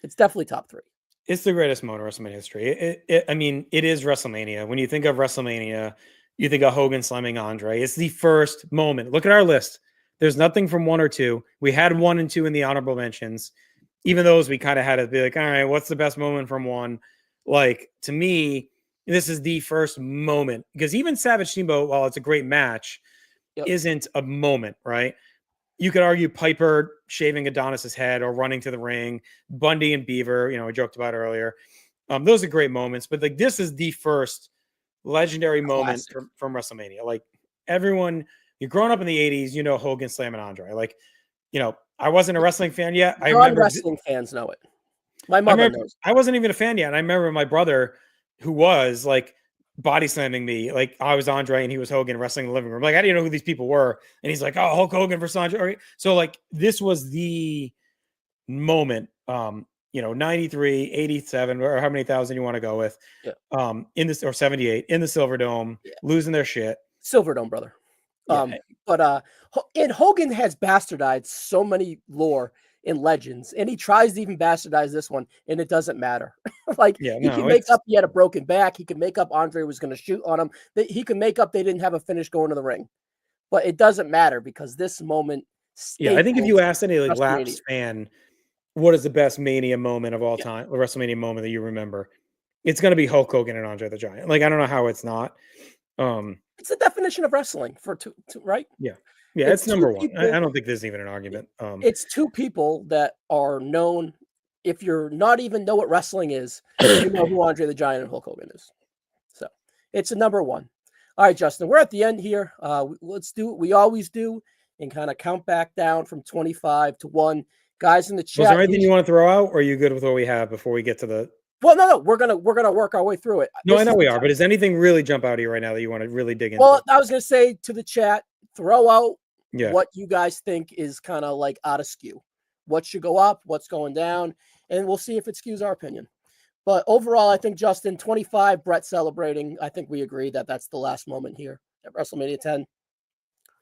It's definitely top 3. It's the greatest moment of WrestleMania history. I mean, it is WrestleMania. When you think of WrestleMania, you think of Hogan slamming Andre. It's the first moment. Look at our list. There's nothing from 1 or 2. We had 1 and 2 in the honorable mentions. Even those, we kind of had to be like, all right, what's the best moment from 1? Like, to me, this is the first moment. Because even Savage Steamboat, while it's a great match, isn't a moment, right? You could argue Piper shaving Adonis's head or running to the ring, Bundy and Beaver, we joked about earlier. Those are great moments, but like this is the first legendary moment from WrestleMania. Like everyone, you're growing up in the 80s, Hogan slamming Andre. Like, I wasn't a wrestling fan yet. I remember wrestling fans know it. My mother knows. I wasn't even a fan yet. And I remember my brother, who was like, body slamming me like I was Andre and he was Hogan wrestling in the living room. Like I didn't know who these people were, and he's like, "Oh, Hulk Hogan versus Andre." Okay. So like this was the moment. 93, 87, or how many thousand you want to go with, Yeah. In this, or 78 in the Silver Dome, Yeah. losing their shit. Silverdome, brother. Yeah, But and Hogan has bastardized so many lore and legends, and he tries to even bastardize this one, and it doesn't matter. Like yeah, he can no, make it's up he had a broken back, he can make up Andre was going to shoot on him, he can make up they didn't have a finish going to the ring, but it doesn't matter because this moment yeah. I think if you staples asked any like WrestleMania. lapsed fan, what is the best Mania moment of all Yeah, time, the WrestleMania moment that you remember, it's going to be Hulk Hogan and Andre the Giant. Like I don't know how it's not. Um, it's the definition of wrestling for two, right? yeah, yeah, It's it's two number one. I people. don't think there's even an argument. It's two people that are known. If you're not even know what wrestling is, you know who Andre the Giant and Hulk Hogan is. So it's a number one. All right, Justin, we're at the end here. Let's do what we always do and kind of count back down from 25 to 1. Guys in the Was there chat, anything you want to throw out, or are you good with what we have before we get to the? well, no, we're gonna work our way through it. No, I This know is we the are, but time. does anything really jump out at you right now that you want to really dig into? Well, I was gonna say to the chat, throw out Yeah. what you guys think is kind of like out of skew. What should go up, what's going down, and we'll see if it skews our opinion. But overall, I think Justin 25, Brett celebrating. I think we agree that that's the last moment here at WrestleMania 10.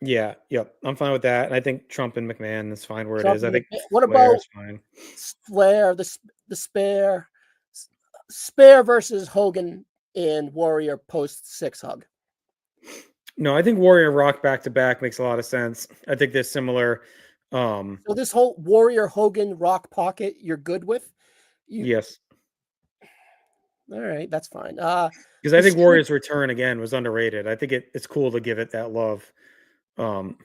Yeah, yep. I'm fine with that. And I think Trump and McMahon is fine where it Trump is. I and think what Flair about is fine. Flair, the spare versus Hogan and Warrior post 6 hug? No, I think Warrior Rock back to back makes a lot of sense. I think they're similar. So this whole Warrior Hogan Rock pocket, you're good with? You Yes. all right? That's fine. Because I The think street, Warrior's return again was underrated. I think it's cool to give it that love. Um,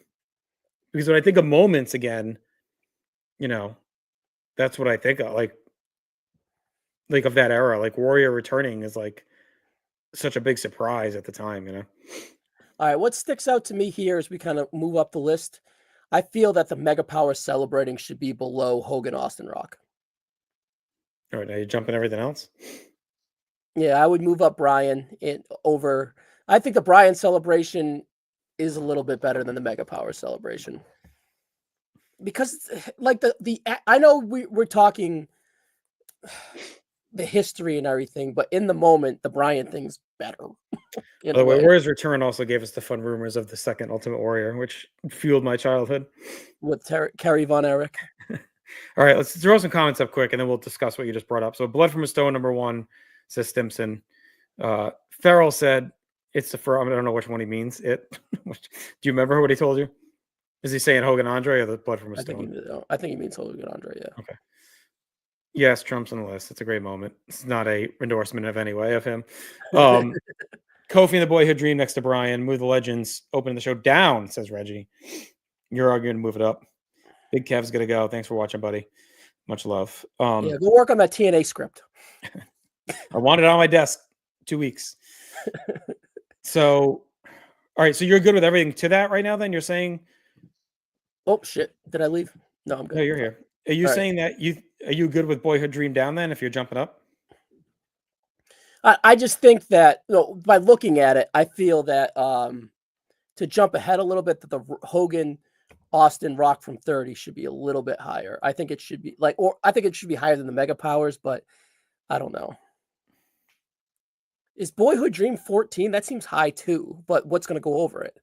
because when I think of moments again, you know, that's what I think of. Like of that era. Like Warrior returning is like such a big surprise at the time, you know. all right. What sticks out to me here as we kind of move up the list, I feel that the Mega Power celebrating should be below Hogan Austin Rock. All right, now you're jumping everything else. Yeah, I would move up Brian over. I think the Brian celebration is a little bit better than the Mega Power celebration because, like the I know we're talking the history and everything, but in the moment, the Brian thing's better in By a the way, way Warrior's Return also gave us the fun rumors of the second Ultimate Warrior, which fueled my childhood. with Kerry Von Erich. All right, let's throw some comments up quick, and then we'll discuss what you just brought up. So, Blood from a Stone, number one, says Stimson. Farrell said, it's the first, I don't know which one he means. It. Do you remember what he told you? Is he saying Hogan Andre or the Blood from a Stone? I think he means Hogan Andre. Yeah. Okay. Yes, Trump's on the list. It's a great moment. It's not a endorsement of any way of him. Kofi and the Boyhood Dream next to Brian. Move the Legends. Opening the show down, says Reggie. You're arguing to move it up. Big Kev's gonna go. Thanks for watching, buddy. Much love. Yeah, go work on that TNA script. I want it on my desk 2 weeks. So, all right. So you're good with everything to that right now. Then you're saying, Oh shit! Did I leave? No, I'm good. no, you're here. Are you All right. saying that are you good with Boyhood Dream down then if you're jumping up? I just think that by looking at it, I feel that to jump ahead a little bit, that the Hogan Austin Rock from 30 should be a little bit higher. I think it should be I think it should be higher than the Mega Powers, but I don't know. Is Boyhood Dream 14? That seems high too, but what's going to go over it?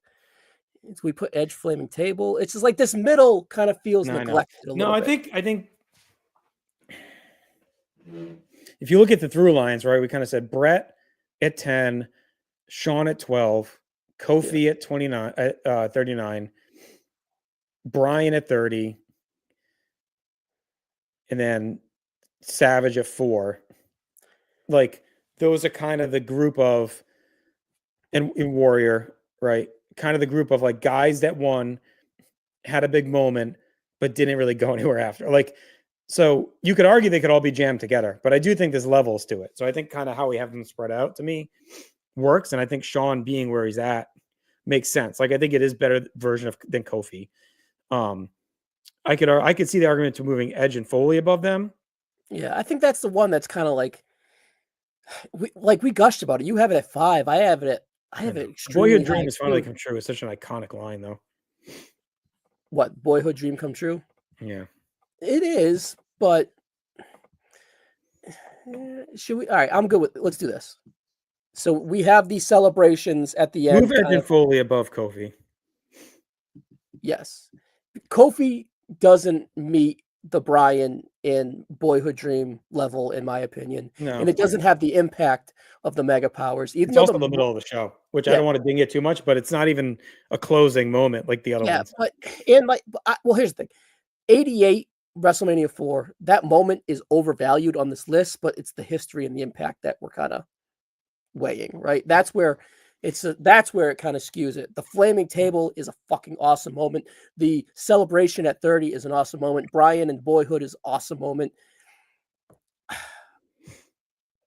We put Edge Flaming Table. It's just like this middle kind of feels No, I know. neglected a No, little I bit. think if you look at the through lines, right, we kind of said Brett at 10, Sean at 12, Kofi at 29, 39, Brian at 30, and then Savage at 4. Like those are kind of the group of and in Warrior, right? Kind of the group of like guys that won, had a big moment, but didn't really go anywhere after. Like, so you could argue they could all be jammed together, but I do think there's levels to it. So I think kind of how we have them spread out to me works. And I think Sean being where he's at makes sense. Like I think it is better version of than Kofi. I could see the argument to moving Edge and Foley above them. Yeah, I think that's the one that's kind of like we gushed about it. You have it at 5. I have it extremely Boyhood dream high is finally too. come true. It's such an iconic line, though. What, boyhood dream come true? Yeah. It is, but should we? All right, I'm good with. Let's do this. So we have these celebrations at the Move end. Kind Edge of, Foley above Kofi. yes, Kofi doesn't meet the Bryan in Boyhood Dream level, in my opinion, No. and it doesn't have the impact of the Mega Powers. Even It's though also the middle of the show, which I don't want to ding it too much, but it's not even a closing moment like the other ones. but and well, here's the thing: 88 WrestleMania 4. That moment is overvalued on this list, but it's the history and the impact that we're kind of weighing, right? That's where it kind of skews it. The flaming table is a fucking awesome moment. The celebration at 30 is an awesome moment. Bryan and Boyhood is an awesome moment.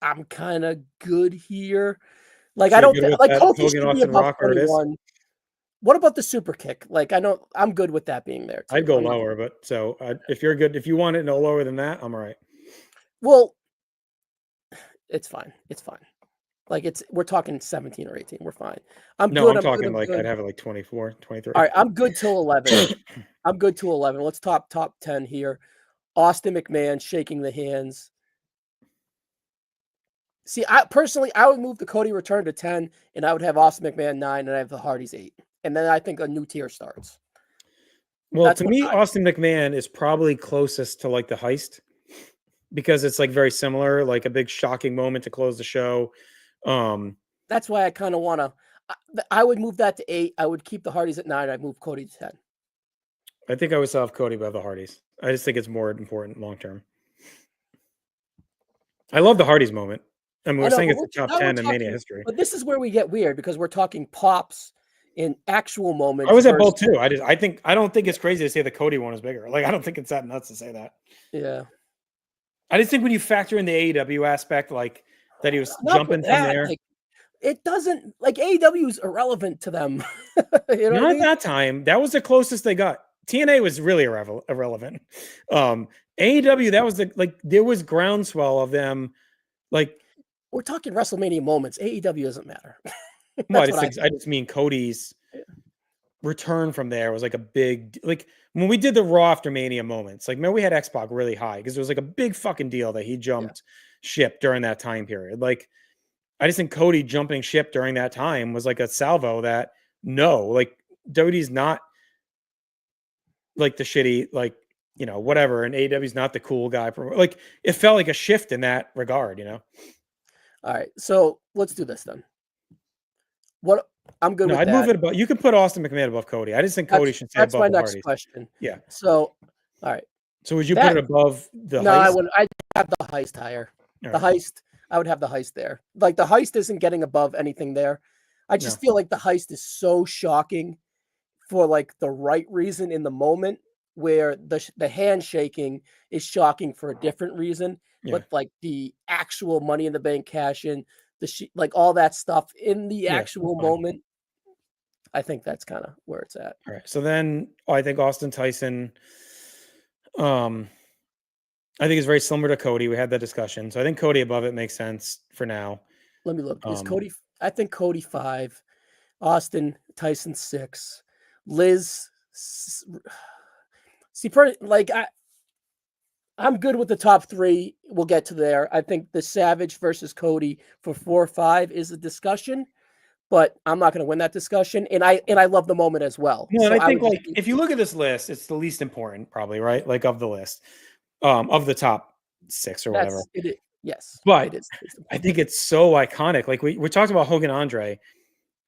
I'm kind of good here. Like, So I don't with like that Kofi Hogan should be Austin above Rock where it is? 21. What about the super kick? Like, I know I'm good with that being there too. I'd go lower, but so if you're good, if you want it no lower than that, I'm all right. Well, it's fine. It's fine. Like, we're talking 17 or 18. We're fine. I'm talking like good. I'd have it like 24, 23. All right, I'm good till 11. I'm good to 11. Let's top 10 here. Austin McMahon shaking the hands. See, I would move the Cody return to 10, and I would have Austin McMahon 9, and I have the Hardys 8. And then I think a new tier starts. Well, to me, Austin McMahon is probably closest to like the heist because it's like very similar, like a big shocking moment to close the show. That's why I kind of want to. I would move that to 8. I would keep the Hardys at 9. I'd move Cody to 10. I think I would still have Cody above the Hardys. I just think it's more important long term. I love the Hardys moment. I mean, we're saying it's the top 10 in Mania history. But this is where we get weird because we're talking pops in actual moments. I was at both too. I don't think it's crazy to say the Cody one is bigger. Like, I don't think it's that nuts to say that. Yeah. I just think when you factor in the AEW aspect, like that he was jumping from there. Like, it doesn't, like, AEW is irrelevant to them. You know, at that time, that was the closest they got. TNA was really irrelevant. AEW, that was there was groundswell of them. Like, we're talking WrestleMania moments. AEW doesn't matter. I just mean Cody's return from there was like a big, like when we did the Raw after Mania moments, like, man, we had X-Pac really high because it was like a big fucking deal that he jumped ship during that time period. Like, I just think Cody jumping ship during that time was like a salvo that like WWE's not like the shitty, like, you know, whatever. And AEW's not the cool guy. Like, it felt like a shift in that regard, you know? All right. So let's do this then. What I'm good with I'd that. move it above. You can put Austin McMahon above Cody. I just think Cody should stay above the Hardys. That's my next question. Yeah. So, all right. So would you put it above the heist? No, I wouldn't. I'd have the heist higher. All the right. heist, I would have the heist there. Like, the heist isn't getting above anything there. I just feel like the heist is so shocking for like the right reason in the moment, where the handshaking is shocking for a different reason. But like the actual Money in the Bank cash in, like all that stuff in the actual moment, I think that's kind of where it's at. All right. So then I think Austin Tyson, I think it's very similar to Cody. We had that discussion. So I think Cody above it makes sense for now. Let me look. Is Cody? I think Cody 5, Austin Tyson 6, Liz. See, like, I'm good with the top 3. We'll get to there. I think the Savage versus Cody for 4 or 5 is a discussion, but I'm not going to win that discussion. And I love the moment as well. No, and I think, like, if you look at this list, it's the least important, probably, right? Like, of the list, of the top 6 or whatever. Yes, but it is. I think it's so iconic. Like, we talked about Hogan Andre.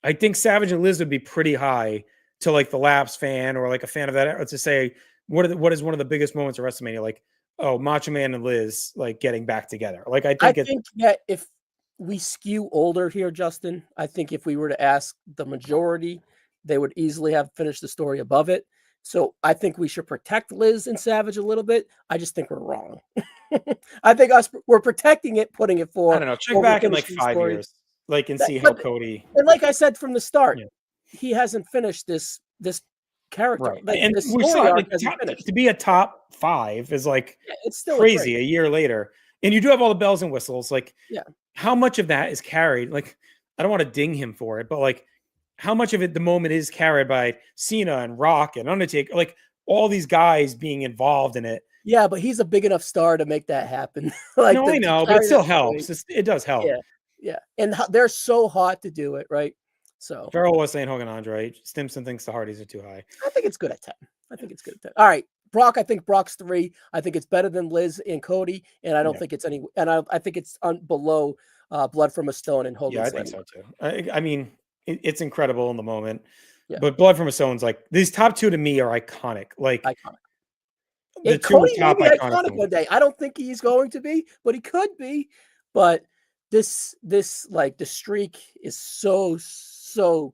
I think Savage and Liz would be pretty high to like the Labs fan or like a fan of that to say what is one of the biggest moments of WrestleMania? Like, oh, Macho Man and Liz like getting back together. Like, I think that if we skew older here, Justin, I think if we were to ask the majority, they would easily have finished the story above it. So I think we should protect Liz and Savage a little bit. I just think we're wrong. I think we're protecting it, putting it for. I don't know. Check back in like 5 years, like, and see how Cody. And like I said from the start, he hasn't finished this character. Right. Like, and the story arc hasn't finished. To be a top 5 is like it's still crazy a year later. and you do have all the bells and whistles. Like, Yeah. how much of that is carried? Like, I don't want to ding him for it, but like, how much of it the moment is carried by Cena and Rock and Undertaker, like all these guys being involved in it. Yeah, but he's a big enough star to make that happen. Like No, I to know, but it carry still that story. helps. It does help. Yeah, yeah, and they're so hot to do it, right? So Farrell was saying Hogan Andre. Stimson thinks the Hardys are too high. I think it's good at 10. I think it's good at 10. All right, Brock. I think Brock's 3. I think it's better than Liz and Cody, and I don't Yeah. think it's any. And I think it's below Blood from a Stone and Hogan. Yeah, I Slam. think so too. I mean, it's incredible in the moment. Yeah. But Blood from a Stone's like these top 2 to me are iconic. Like Iconic. the And 2 Cody may top be iconic iconic one moments. day. I don't think he's going to be, but he could be. But this like the streak is so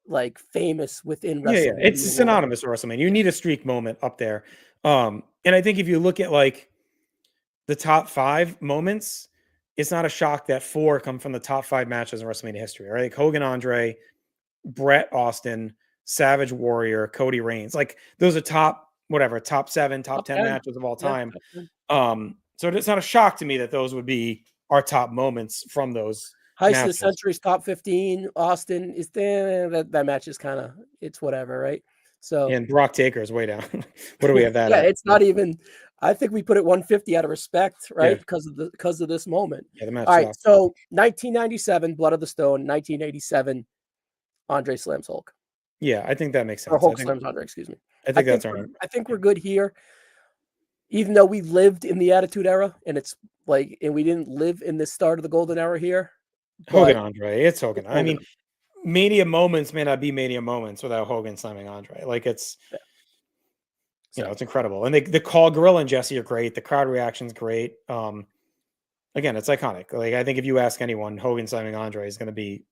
like famous within Yeah, wrestling. it's synonymous with WrestleMania. You need a streak moment up there. And I think if you look at like the top 5 moments, it's not a shock that 4 come from the top 5 matches in WrestleMania history, right? Like Hogan Andre, Bret Austin, Savage Warrior, Cody Reigns. Like those are top 7, top 10 matches of all time. So it's not a shock to me that those would be our top moments from those Heist of the matches. Century's top 15. Austin is there. That match is kind of it's whatever, right? So And Brock Taker is way down. What do we have that yeah, at? it's not even. I think we put it 150 out of respect, right? Yeah. Because of this moment. Yeah, the match. All right, so 1997, Blood of the Stone. 1987, Andre slams Hulk. Yeah, I think that makes sense. Or Hulk slams Andre. Excuse me. I think that's right. I think we're good here. Even though we lived in the Attitude Era, and it's like, and we didn't live in the start of the Golden Era here. Hogan Andre, it's Hogan. Hogan. I mean, Mania moments may not be Mania moments without Hogan slamming Andre. Like it's, you know, it's incredible. And the call, Gorilla and Jesse are great. The crowd reaction's great. Again, it's iconic. Like I think if you ask anyone, Hogan slamming Andre is going to be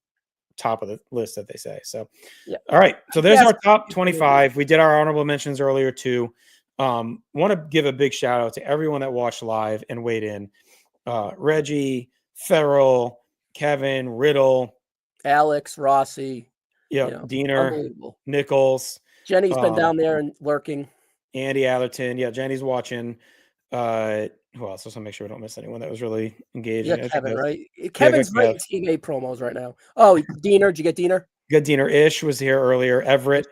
top of the list that they say. So, yeah. All right. So there's our top 25. We did our honorable mentions earlier too. Want to give a big shout out to everyone that watched live and weighed in. Reggie, Farrell, Kevin, Riddle, Alex, Rossi, Diener, Nichols. Jenny's been down there and lurking. Andy Atherton. Yeah, Jenny's watching. Who else? Just to make sure we don't miss anyone that was really engaged. Yeah, Kevin, right? Kevin's writing TV promos right now. Oh, Diener. Did you get Diener? Good. Diener Ish was here earlier. Everett.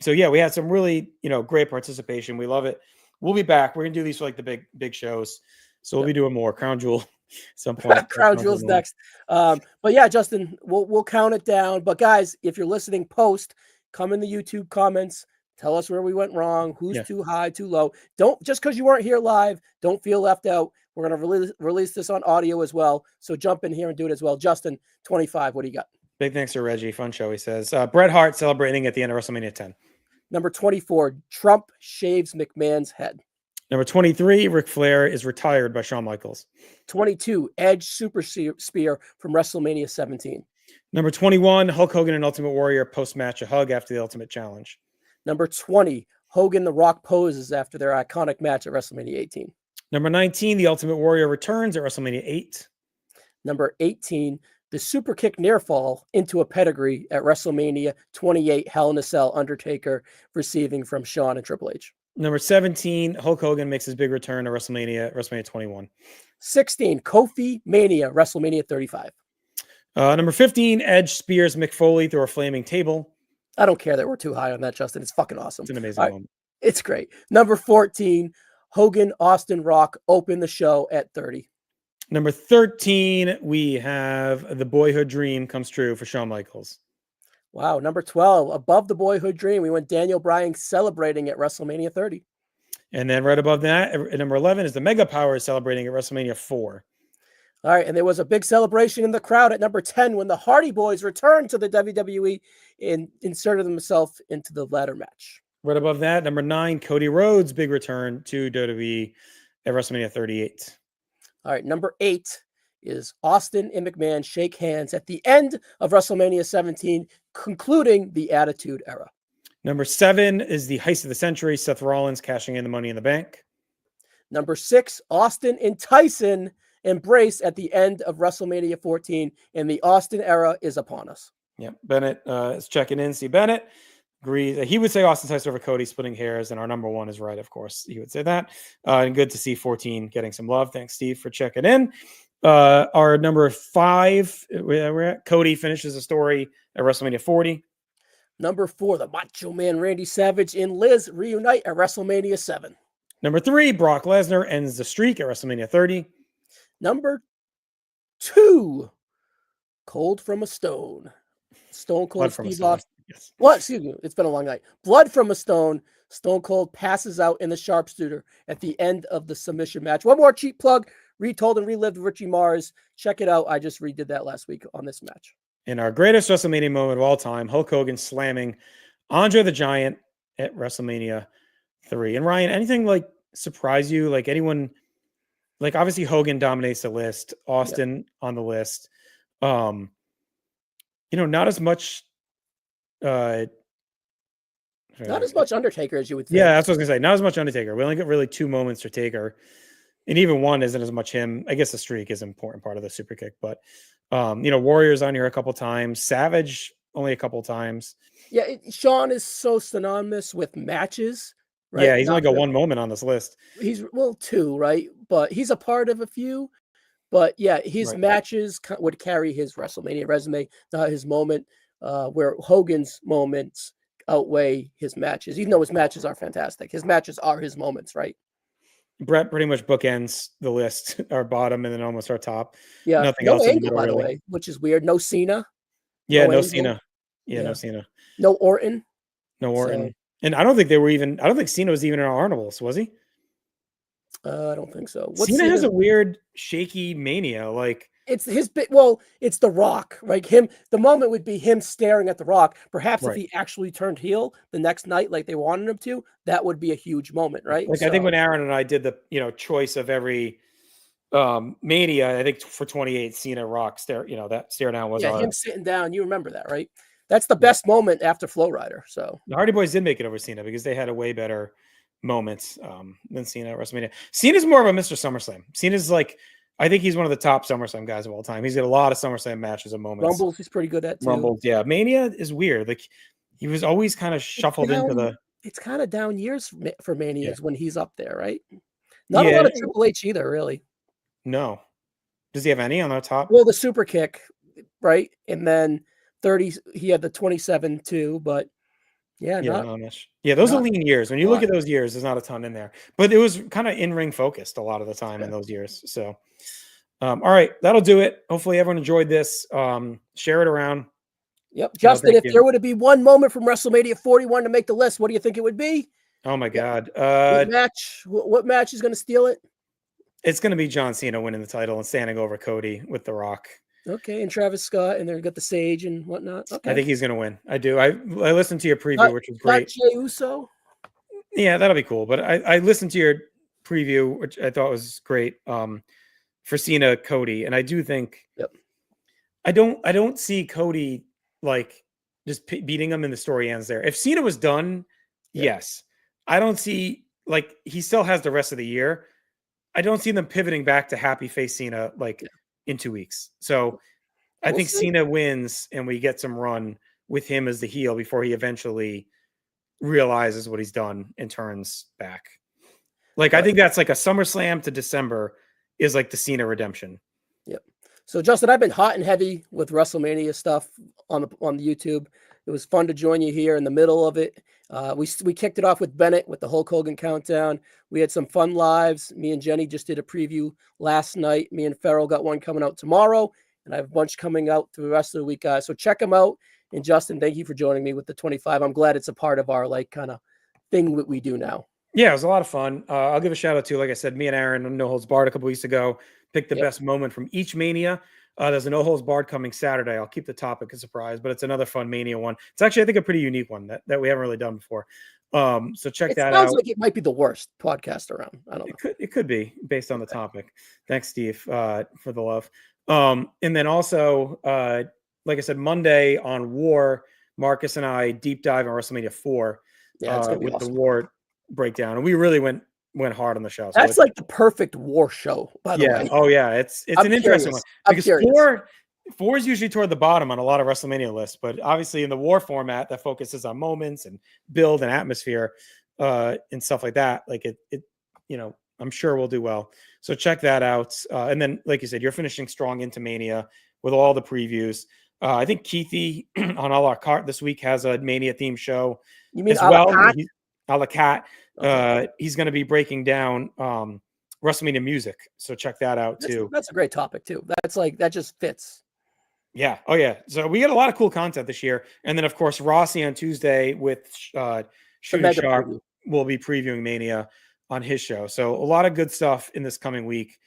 So yeah, we had some really, great participation. We love it. We'll be back. We're gonna do these for like the big shows. So we'll be doing more Crown Jewel at some point. Crown Jewel's next. But yeah, Justin, we'll count it down. But guys, if you're listening post, come in the YouTube comments. Tell us where we went wrong. Who's too high, too low. Don't just because you weren't here live, don't feel left out. We're gonna release this on audio as well. So jump in here and do it as well. Justin, 25. What do you got? Big thanks to Reggie. Fun show, he says. Bret Hart celebrating at the end of WrestleMania 10. Number 24, Trump shaves McMahon's head. Number 23, Ric Flair is retired by Shawn Michaels. 22, Edge Super Spear from WrestleMania 17. Number 21, Hulk Hogan and Ultimate Warrior post-match a hug after the Ultimate Challenge. Number 20, Hogan The Rock poses after their iconic match at WrestleMania 18. Number 19, The Ultimate Warrior returns at WrestleMania 8. Number 18, the super kick near fall into a pedigree at WrestleMania 28, Hell in a Cell, Undertaker receiving from Shawn and Triple H. Number 17, Hulk Hogan makes his big return to WrestleMania 21. 16, Kofi Mania, WrestleMania 35. Number 15, Edge spears Mick Foley through a flaming table. I don't care that we're too high on that, Justin. It's fucking awesome. It's an amazing moment. It's great. Number 14, Hogan, Austin, Rock open the show at 30. Number 13, we have The Boyhood Dream Comes True for Shawn Michaels. Wow. Number 12, above The Boyhood Dream, we went Daniel Bryan celebrating at WrestleMania 30. And then right above that, at number 11 is the Mega Powers celebrating at WrestleMania 4. All right. And there was a big celebration in the crowd at number 10 when the Hardy Boys returned to the WWE and inserted themselves into the ladder match. Right above that, number 9, Cody Rhodes' big return to WWE at WrestleMania 38. All right. Number 8 is Austin and McMahon shake hands at the end of WrestleMania 17, concluding the Attitude Era. Number 7 is the Heist of the Century, Seth Rollins cashing in the Money in the Bank. Number 6, Austin and Tyson embrace at the end of WrestleMania 14, and the Austin era is upon us. Yep. Bennett is checking in. See Bennett. agrees. He would say Austin Tyson over Cody, splitting hairs, and our number one is right, of course. He would say that. And good to see 14 getting some love. Thanks, Steve, for checking in. Our number 5, we're at Cody finishes the story at WrestleMania 40. Number 4, the Macho Man Randy Savage and Liz reunite at WrestleMania 7. Number 3, Brock Lesnar ends the streak at WrestleMania 30. Number 2, Cold from a Stone. Stone Cold Steve Austin. Yes. What? Excuse me. It's been a long night. Blood from a Stone. Stone Cold passes out in the sharpshooter at the end of the submission match. One more cheap plug. Retold and relived Richie Mars. Check it out. I just redid that last week on this match. In our greatest WrestleMania moment of all time, Hulk Hogan slamming Andre the Giant at WrestleMania 3. And Ryan, anything like surprise you? Like anyone, like obviously Hogan dominates the list, Austin on the list. Not as much not as much Undertaker as you would think. Yeah, that's what I was gonna say. Not as much Undertaker. We only get really 2 moments for Taker. And even one isn't as much him. I guess the streak is an important part of the super kick, but Warrior's on here a couple times. Savage only a couple times. Yeah, Sean is so synonymous with matches, right? Yeah, he's only got 1 moment on this list. He's 2, right? But he's a part of a few. But yeah, his matches would carry his WrestleMania resume, not his moment. Where Hogan's moments outweigh his matches, even though his matches are fantastic. His matches are his moments, right? Brett pretty much bookends the list, our bottom and then almost our top. Yeah, nothing no else Angle, in the middle, by the really. way, which is weird. No Cena. Yeah, no Angle. Cena. Yeah, no Cena. No Orton. No Orton. So, and I don't think Cena was even in our honorables, was he? I don't think so. Cena has a weird shaky mania. Like it's his bit. Well, it's The Rock, right? The moment would be him staring at The Rock. Perhaps if he actually turned heel the next night, like they wanted him to, that would be a huge moment, right? Like I think when Aaron and I did the choice of every mania, I think for 28, Cena Rock stare, that stare down was him sitting down. You remember that, right? That's the best moment after Flow Rider. So the Hardy Boys did make it over Cena because they had a way better moments than Cena at WrestleMania. Cena's more of a Mr. SummerSlam. Cena's like, I think he's one of the top SummerSlam guys of all time. He's got a lot of SummerSlam matches and moments. Rumbles, he's pretty good at too. Rumbles, yeah. Mania is weird. Like he was always kind of shuffled into the. It's kind of down years for Manias when he's up there, right? Not a lot of Triple H either, really. No. Does he have any on the top? Well, the super kick, right? And then 30, he had the 27 too, but not much. Yeah, those are lean years. When you look at those years, there's not a ton in there. But it was kind of in-ring focused a lot of the time in those years. So all right, that'll do it. Hopefully everyone enjoyed this. Share it around. Yep. Justin, if there were to be one moment from WrestleMania 41 to make the list, what do you think it would be? Oh my God. What match is going to steal it? It's going to be John Cena winning the title and standing over Cody with The Rock. Okay, and Travis Scott, and then got the Sage and whatnot. Okay. I think he's going to win. I do. I listened to your preview, which was great. Jey Uso? Yeah, that'll be cool. But I listened to your preview, which I thought was great, for Cena Cody, and I do think. Yep. I don't see Cody like just beating him and the story ends there. If Cena was done, yes. I don't see he still has the rest of the year. I don't see them pivoting back to happy face Cena in 2 weeks. So I think Cena wins and we get some run with him as the heel before he eventually realizes what he's done and turns back. I think that's like a SummerSlam to December is like the Cena redemption. Yep. So Justin, I've been hot and heavy with WrestleMania stuff on the YouTube. It was fun to join you here in the middle of it. We kicked it off with Bennett with the Hulk Hogan countdown. We had some fun lives. Me and Jenny just did a preview last night. Me and Farrell got one coming out tomorrow, and I have a bunch coming out through the rest of the week, guys. So check them out. And Justin, thank you for joining me with the 25. I'm glad it's a part of our kind of thing that we do now. Yeah, it was a lot of fun. I'll give a shout out to, like I said, me and Aaron on No Holds Barred a couple weeks ago, picked the best moment from each Mania. There's a No Holds Barred coming Saturday. I'll keep the topic a surprise, but it's another fun Mania one. It's actually, I think, a pretty unique one that we haven't really done before. So check that out. It sounds like it might be the worst podcast around. I don't know. It could be based on the topic. Thanks, Steve, for the love. And then also, like I said, Monday on War, Marcus and I deep dive on WrestleMania 4 with awesome. The War breakdown. And we really went hard on the show. So that's like the perfect War show, by the way. Oh yeah. It's an interesting one. Because 4 is usually toward the bottom on a lot of WrestleMania lists, but obviously in the war format that focuses on moments and build and atmosphere and stuff like that, like it, I'm sure we'll do well. So check that out. And then, like you said, you're finishing strong into Mania with all the previews. I think Keithy on a la carte this week has a Mania theme show. You mean as a la well. carte? A la carte. Okay. He's going to be breaking down WrestleMania music. So check that out too. That's a great topic too. That just fits. Yeah. Oh, yeah. So we got a lot of cool content this year. And then, of course, Rossi on Tuesday with Shooting Sharp will be previewing Mania on his show. So a lot of good stuff in this coming week.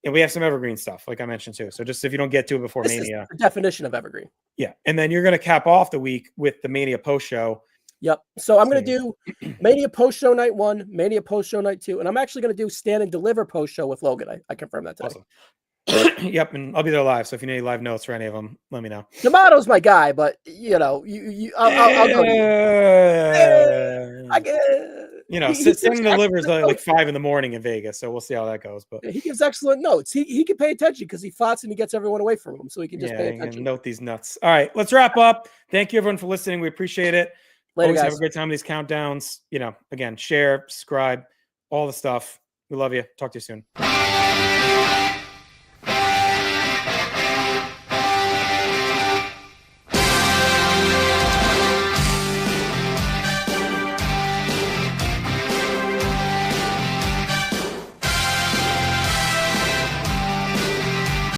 And we have some evergreen stuff, like I mentioned, too. So just if you don't get to it before Mania. Is the definition of evergreen. Yeah. And then you're going to cap off the week with the Mania post show. Yep. So I'm going to do Mania post show night 1, Mania post show night 2. And I'm actually going to do Stand and Deliver post show with Logan. I confirmed that today. Awesome. Yep, and I'll be there live. So if you need any live notes for any of them, let me know. D'Amato's my guy, but I'll go to Stand and Delivers like 5 a.m. in Vegas, so we'll see how that goes. But he gives excellent notes. He can pay attention because he fights and he gets everyone away from him, so he can just pay attention. Note these nuts. All right, let's wrap up. Thank you everyone for listening. We appreciate it. Later, Always guys. have a great time with these countdowns. Again, share, subscribe, all the stuff. We love you. Talk to you soon.